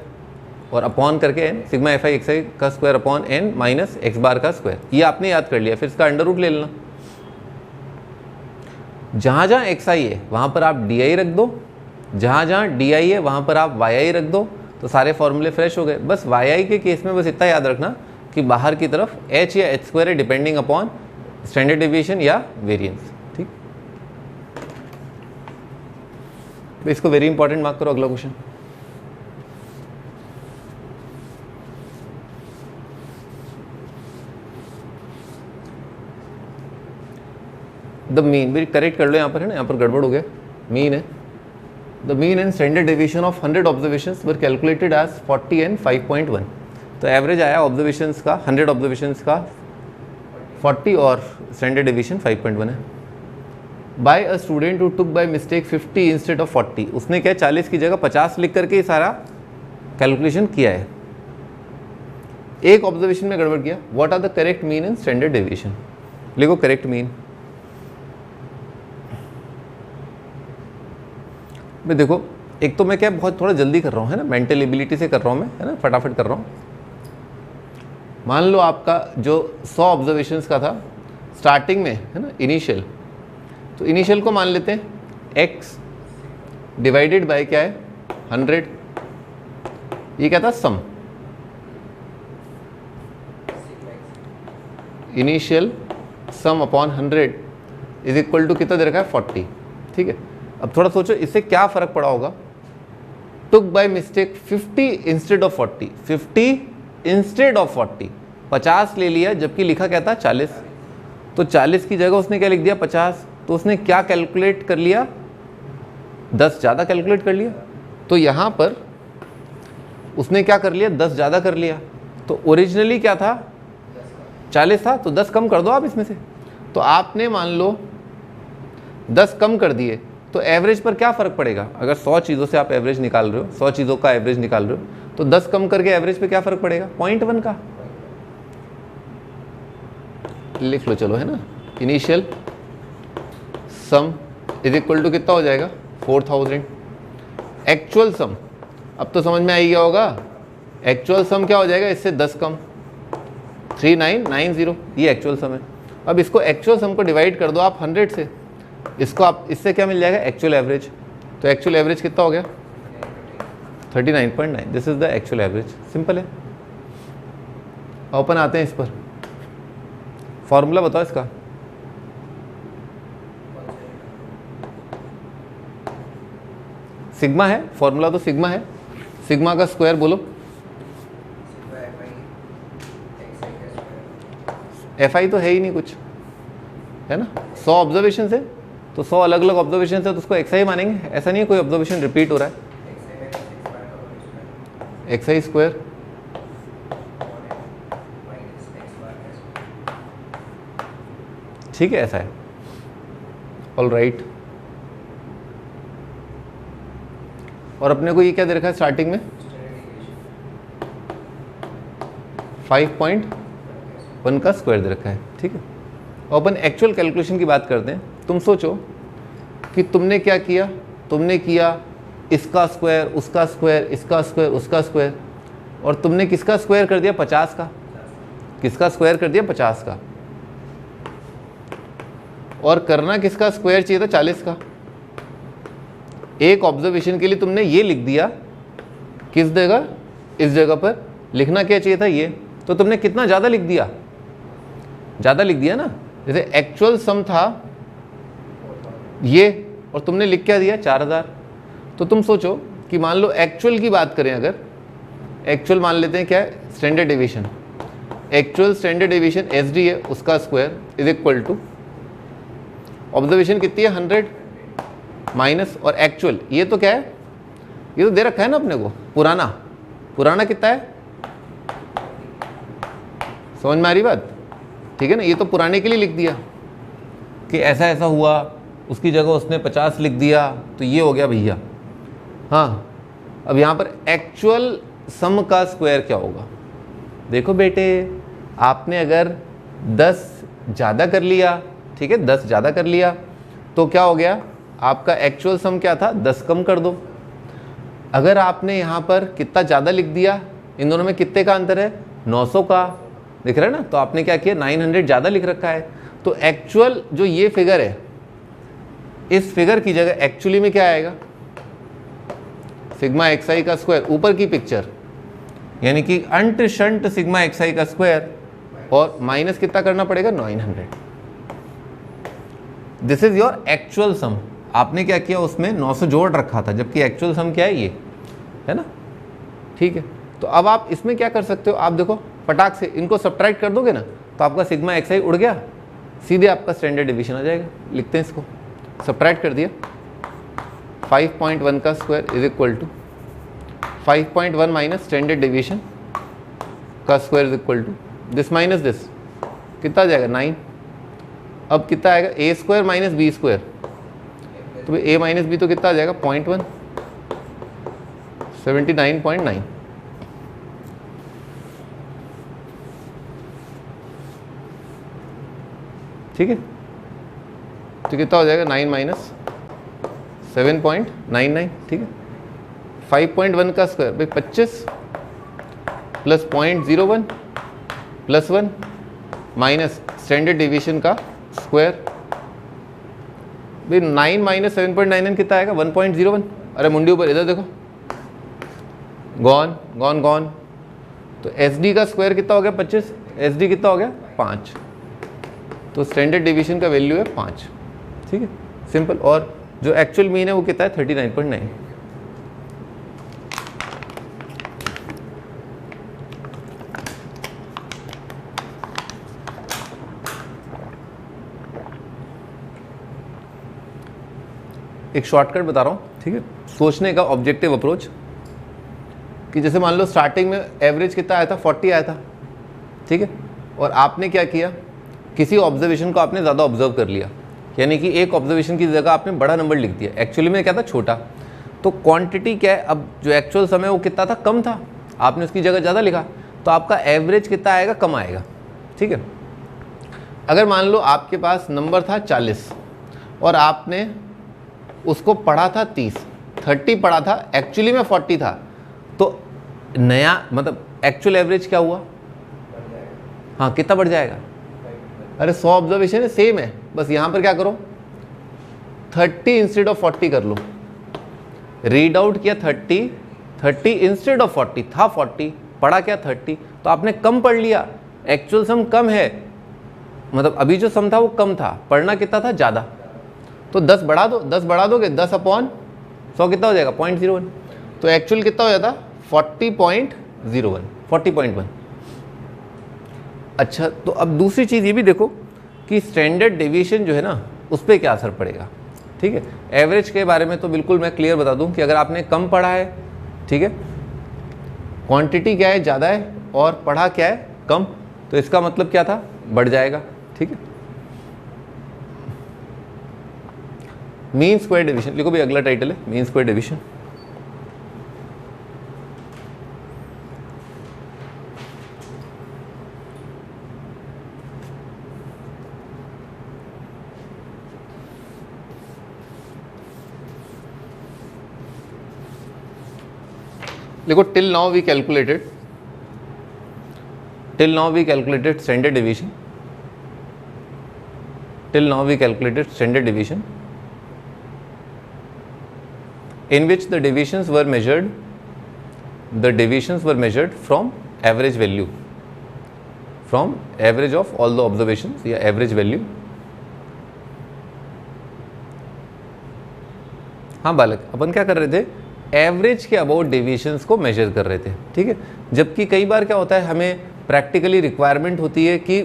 और अपॉन करके N, sigma F I X I का square upon N minus X bar का स्क्वायर, ये आपने याद कर लिया। फिर इसका अंडर रूट ले लेना, जहाँ जहाँ एक्स आई है वहाँ पर आप डी आई रख दो, जहाँ जहाँ डी आई है वहाँ पर आप वाई आई रख दो, तो सारे फॉर्मूले फ्रेश हो गए। बस वाई आई के केस में बस इतना याद रखना कि बाहर की तरफ एच या एच स्क्वायर है डिपेंडिंग अपॉन स्टैंडर्ड डेविएशन या वेरिएंस, ठीक। इसको वेरी इंपॉर्टेंट मार्क करो। अगला क्वेश्चन, द मीन, भी करेक्ट कर लो यहाँ पर, है ना, यहाँ पर गड़बड़ हो गया, मीन है। The mean and standard deviation of 100 observations were calculated as 40 and 5.1। तो एवरेज आया ऑब्जर्वेशंस का, 100 ऑब्जर्वेशंस का 40 और स्टैंडर्ड डेविएशन 5.1 है। By a student who took by mistake 50 instead of 40, उसने क्या 40 की जगह 50 लिख करके ये सारा कैलकुलेशन किया है। एक ऑब्जर्वेशन में गड़बड़ किया, what are the correct mean in standard deviation, लिखो करेक्ट मीन। मैं देखो एक तो मैं क्या बहुत थोड़ा जल्दी कर रहा हूँ, है ना, मेंटल एबिलिटी से कर रहा हूँ मैं, है ना, फटाफट कर रहा हूँ। मान लो आपका जो 100 ऑब्जर्वेशंस का था स्टार्टिंग में, है ना, इनिशियल, तो इनिशियल को मान लेते हैं x डिवाइडेड बाय क्या है 100, ये क्या था sum, initial sum upon 100 is equal to कितना दे रखा है 40, ठीक है। अब थोड़ा सोचो इससे क्या फ़र्क पड़ा होगा, took by mistake 50 instead of 40, 50 instead of 40, 50 ले लिया जबकि लिखा क्या था 40, तो 40 की जगह उसने क्या लिख दिया 50, तो उसने क्या कैलकुलेट कर लिया 10 ज़्यादा कैलकुलेट कर लिया, तो यहाँ पर उसने क्या कर लिया 10 ज़्यादा कर लिया, तो ओरिजिनली क्या था 40 था, तो 10 कम कर दो आप इसमें से, तो आपने मान लो 10 कम कर दिए, तो एवरेज पर क्या फ़र्क पड़ेगा, अगर 100 चीज़ों से आप एवरेज निकाल रहे हो, 100 चीज़ों का एवरेज निकाल रहे हो, तो 10 कम करके एवरेज पे क्या फ़र्क पड़ेगा 0.1 का, लिख लो चलो, है ना। Initial sum is equal to कितना हो जाएगा 4000, एक्चुअल सम, अब तो समझ में आ गया होगा, एक्चुअल सम क्या हो जाएगा इससे 10 कम 3990, ये एक्चुअल सम है। अब इसको एक्चुअल सम को डिवाइड कर दो आप 100 से, इसको आप इससे क्या मिल जाएगा एक्चुअल एवरेज, तो एक्चुअल एवरेज कितना हो गया 39.9, this is the actual average, simple है। ओपन आते हैं इस पर, फॉर्मूला बताओ इसका, सिग्मा है, फॉर्मूला तो सिग्मा है, सिग्मा का स्क्वायर बोलो, एफ आई तो है ही नहीं कुछ, है ना, 100 ऑब्जर्वेशन है तो 100 अलग अलग ऑब्जर्वेशन है तो उसको एक्स आई मानेंगे, ऐसा नहीं है कोई ऑब्जर्वेशन रिपीट हो रहा है, एक्स आई स्क्वायर ठीक है, ऐसा है, ऑल राइट। और अपने को ये क्या दे रखा है स्टार्टिंग में 5.1 का स्क्वायर दे रखा है, ठीक है। अपन एक्चुअल कैलकुलेशन की बात करते हैं, तुम सोचो कि तुमने क्या किया, तुमने किया इसका स्क्वायर, उसका स्क्वायर, इसका स्क्वायर, उसका स्क्वायर, और तुमने किसका स्क्वायर कर दिया 50 का, किसका स्क्वायर कर दिया 50 का, और करना किसका स्क्वायर चाहिए था 40 का। एक ऑब्जर्वेशन के लिए तुमने ये लिख दिया, किस जगह, इस जगह पर लिखना क्या चाहिए था ये, तो तुमने कितना ज़्यादा लिख दिया, ज़्यादा लिख दिया ना, जैसे एक्चुअल सम था ये और तुमने लिख क्या दिया 4000, तो तुम सोचो कि मान लो एक्चुअल की बात करें, अगर एक्चुअल मान लेते हैं क्या है standard deviation, actual standard deviation S D है, उसका square is equal to observation कितनी है 100 माइनस और एक्चुअल, ये तो क्या है, ये तो दे रखा है ना अपने को, पुराना, पुराना कितना है, समझ में आ रही बात, ठीक है ना, ये तो पुराने के लिए लिख दिया कि ऐसा ऐसा हुआ, उसकी जगह उसने 50 लिख दिया, तो ये हो गया भैया। हाँ, अब यहाँ पर एक्चुअल सम का स्क्वायर क्या होगा, देखो बेटे, आपने अगर 10 ज़्यादा कर लिया, ठीक है, 10 ज़्यादा कर लिया तो क्या हो गया, आपका एक्चुअल सम क्या था 10 कम कर दो। अगर आपने यहाँ पर कितना ज़्यादा लिख दिया, इन दोनों में कितने का अंतर है 900 का, दिख रहा है ना, तो आपने क्या किया 900 ज़्यादा लिख रखा है, तो एक्चुअल जो ये फिगर है, इस फिगर की जगह एक्चुअली में क्या आएगा सिग्मा एक्स आई का स्क्वायर, ऊपर की पिक्चर, यानी कि अंट शंट सिग्मा एक्स आई का स्क्वायर, और माइनस कितना करना पड़ेगा 900, दिस इज योर एक्चुअल सम। आपने क्या किया उसमें 900 जोड़ रखा था, जबकि एक्चुअल सम क्या है ये, है ना, ठीक है। तो अब आप इसमें क्या कर सकते हो, आप देखो फटाक से इनको सब्ट्रैक्ट कर दोगे ना, तो आपका सिग्मा एक्स आई उड़ गया, सीधे आपका स्टैंडर्ड डिवीजन आ जाएगा। लिखते हैं इसको, सब्ट्रैक्ट कर दिया, 5.1 का square is equal to 5.1 minus standard division का square is equal to this minus this, कितना आ जाएगा 9। अब कितना आएगा A square minus B square, तो ए माइनस बी तो कितना आ जाएगा 0.1, 79.9। ठीक है। तो कितना हो जाएगा 9 माइनस 7.99, ठीक है। 5.1 का स्क्वायर भाई 25 plus 0.01 plus 1 minus standard division का स्क्वायर भाई 9 माइनस 7.99 कितना आएगा 1.01। अरे मुंडी ऊपर, इधर देखो, गॉन गॉन गॉन। तो एस डी का स्क्वायर कितना हो गया 25, एस डी कितना हो गया 5, तो स्टैंडर्ड डिवीजन का वैल्यू है 5, ठीक है, सिंपल। और जो एक्चुअल मीन है वो कितना है 39.9। एक शॉर्टकट बता रहा हूँ, ठीक है, सोचने का ऑब्जेक्टिव अप्रोच। कि जैसे मान लो स्टार्टिंग में एवरेज कितना आया था 40 आया था, ठीक है, और आपने क्या किया, किसी ऑब्जर्वेशन को आपने ज़्यादा ऑब्जर्व कर लिया, यानी कि एक ऑब्जर्वेशन की जगह आपने बड़ा नंबर लिख दिया, एक्चुअली में क्या था छोटा। तो क्वांटिटी क्या है, अब जो एक्चुअल समय वो कितना था कम था, आपने उसकी जगह ज़्यादा लिखा, तो आपका एवरेज कितना आएगा कम आएगा, ठीक है। अगर मान लो आपके पास नंबर था 40 और आपने उसको पढ़ा था 30 पढ़ा था, एक्चुअली में 40 था, तो नया मतलब एक्चुअल एवरेज क्या हुआ, हाँ कितना बढ़ जाएगा। अरे 100 ऑब्जर्वेशन है, सेम है, बस यहाँ पर क्या करो 30 इंस्टेड ऑफ 40 कर लो। रीड आउट किया 30 इंस्टेड ऑफ 40, था 40, पढ़ा क्या 30, तो आपने कम पढ़ लिया, एक्चुअल सम कम है, मतलब अभी जो सम था वो कम था, पढ़ना कितना था ज़्यादा, तो 10 बढ़ा दो, 10 बढ़ा दोगे 10 अपॉन 100 कितना हो जाएगा 0.01, तो एक्चुअल कितना हो जाता 40.01, 40.1। अच्छा, तो अब दूसरी चीज़ ये भी देखो कि स्टैंडर्ड डेविएशन जो है ना उस पर क्या असर पड़ेगा, ठीक है। एवरेज के बारे में तो बिल्कुल मैं क्लियर बता दूं कि अगर आपने कम पढ़ा है, ठीक है, क्वांटिटी क्या है ज़्यादा है और पढ़ा क्या है कम, तो इसका मतलब क्या था बढ़ जाएगा, ठीक है। मीन स्क्वायर डिवीजन लिखो भी, अगला टाइटल है मीन स्क्वायर डिवीजन। देखो till now we calculated standard division, till now we calculated standard division in which the deviations were measured from average value, from average of all the observations या average value। हाँ बालक, अपन क्या कर रहे थे, average के about deviations को major कर रहे थे, ठीक है। जबकि कई बार क्या होता है, हमें प्रैक्टिकली रिक्वायरमेंट होती है कि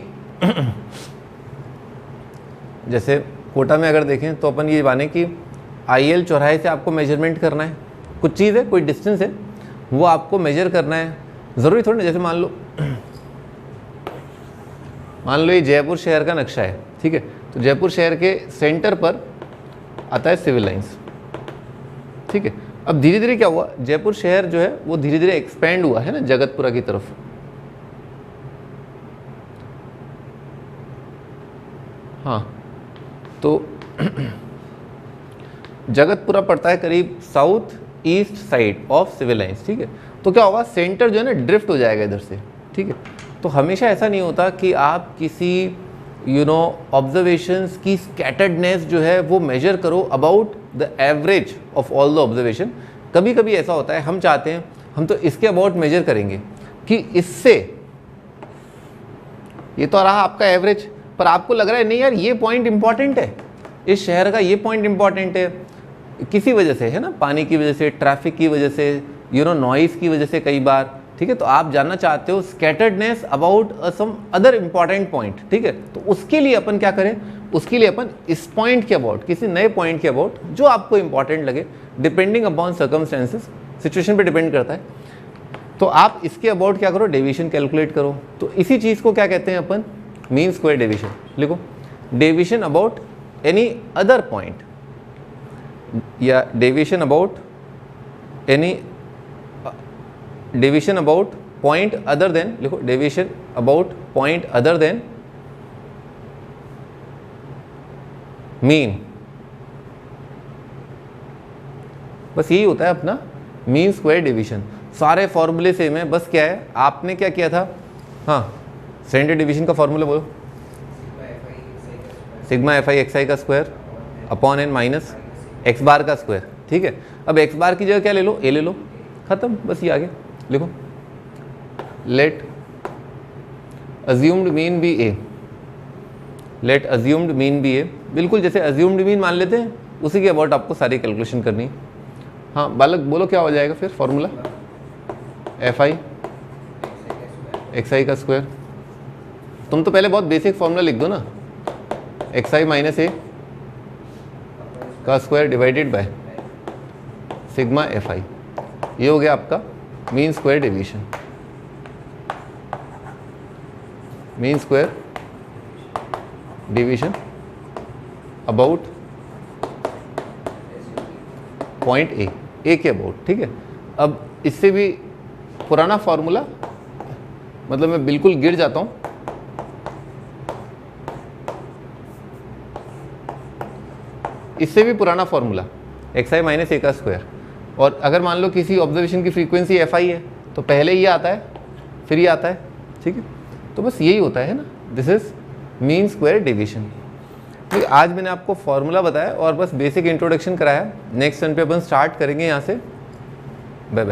जैसे कोटा में अगर देखें तो अपन ये माने कि IL चौराहे से आपको मेजरमेंट करना है, कुछ चीज़ है, कोई डिस्टेंस है, वो आपको मेजर करना है, ज़रूरी थोड़ी ना। जैसे मान लो ये जयपुर शहर का नक्शा है, ठीक है, तो जयपुर शहर के सेंटर पर आता है सिविल लाइंस, ठीक है। अब धीरे धीरे क्या हुआ, जयपुर शहर जो है वो धीरे धीरे एक्सपेंड हुआ है ना जगतपुरा की तरफ, हाँ, तो जगतपुरा पड़ता है करीब south east side of Civil Lines, ठीक है। तो क्या होगा, सेंटर जो है ना ड्रिफ्ट हो जाएगा इधर से, ठीक है। तो हमेशा ऐसा नहीं होता कि आप किसी ऑब्जर्वेशंस की स्कैटर्डनेस जो है वो मेजर करो about the average of all the observation. कभी कभी ऐसा होता है, हम चाहते हैं हम तो इसके अबाउट मेजर करेंगे कि इससे ये तो रहा आपका एवरेज, पर आपको लग रहा है नहीं यार ये पॉइंट इंपॉर्टेंट है, इस शहर का ये पॉइंट इंपॉर्टेंट है, किसी वजह से है ना, पानी की वजह से, ट्रैफिक की वजह से, नॉइज़ की वजह से कई बार, ठीक है। तो आप जानना चाहते हो scatteredness about some other important point, ठीक है। तो उसके लिए अपन क्या करें, उसके लिए अपन इस पॉइंट के अबाउट, किसी नए पॉइंट के अबाउट जो आपको इंपॉर्टेंट लगे, डिपेंडिंग अपॉन सर्कमस्टेंसेस, सिचुएशन पे डिपेंड करता है, तो आप इसके अबाउट क्या करो, डेविएशन कैलकुलेट करो। तो इसी चीज़ को क्या कहते हैं अपन, मीन स्क्वायर डेविएशन। लिखो deviation about any other point या deviation about any deviation about point other than, लिखो deviation about point other than mean, बस यही होता है अपना मीन स्क्वायर डिवीजन। सारे फॉर्मूले सेम है, बस क्या है आपने क्या किया था, हाँ स्टैंडर्ड डिवीजन का फॉर्मूला बोलो, sigma F I X I का square upon N minus X bar का स्क्वायर। ठीक है, अब एक्स बार की जगह क्या ले लो, ए ले लो, खत्म, बस ये आगे लिखो। लेट अज्यूम्ड मीन बी ए, लेट अज्यूम्ड मीन बी ए, बिल्कुल जैसे अज्यूम्ड मीन मान लेते हैं उसी के अबाउट आपको सारी कैलकुलेशन करनी है। हाँ बालक बोलो क्या हो जाएगा फिर formula, F I X I का स्क्वायर। तुम तो पहले बहुत बेसिक फॉर्मूला लिख दो ना, एक्स आई माइनस ए का square divided by sigma F आई, ये हो गया आपका mean square division. Mean square division about point A के अबाउट। ठीक है, अब इससे भी पुराना फॉर्मूला, मतलब मैं बिल्कुल गिर जाता हूं, इससे भी पुराना फॉर्मूला एक्स आई माइनस ए का स्क्वायर, और अगर मान लो किसी ऑब्जर्वेशन की फ्रीक्वेंसी एफ आई है तो पहले ये आता है फिर ये आता है। ठीक है, तो बस यही होता है ना, this is mean square division. तो आज मैंने आपको फॉर्मूला बताया और बस बेसिक इंट्रोडक्शन कराया। नेक्स्ट टर्न पे अपन स्टार्ट करेंगे यहाँ से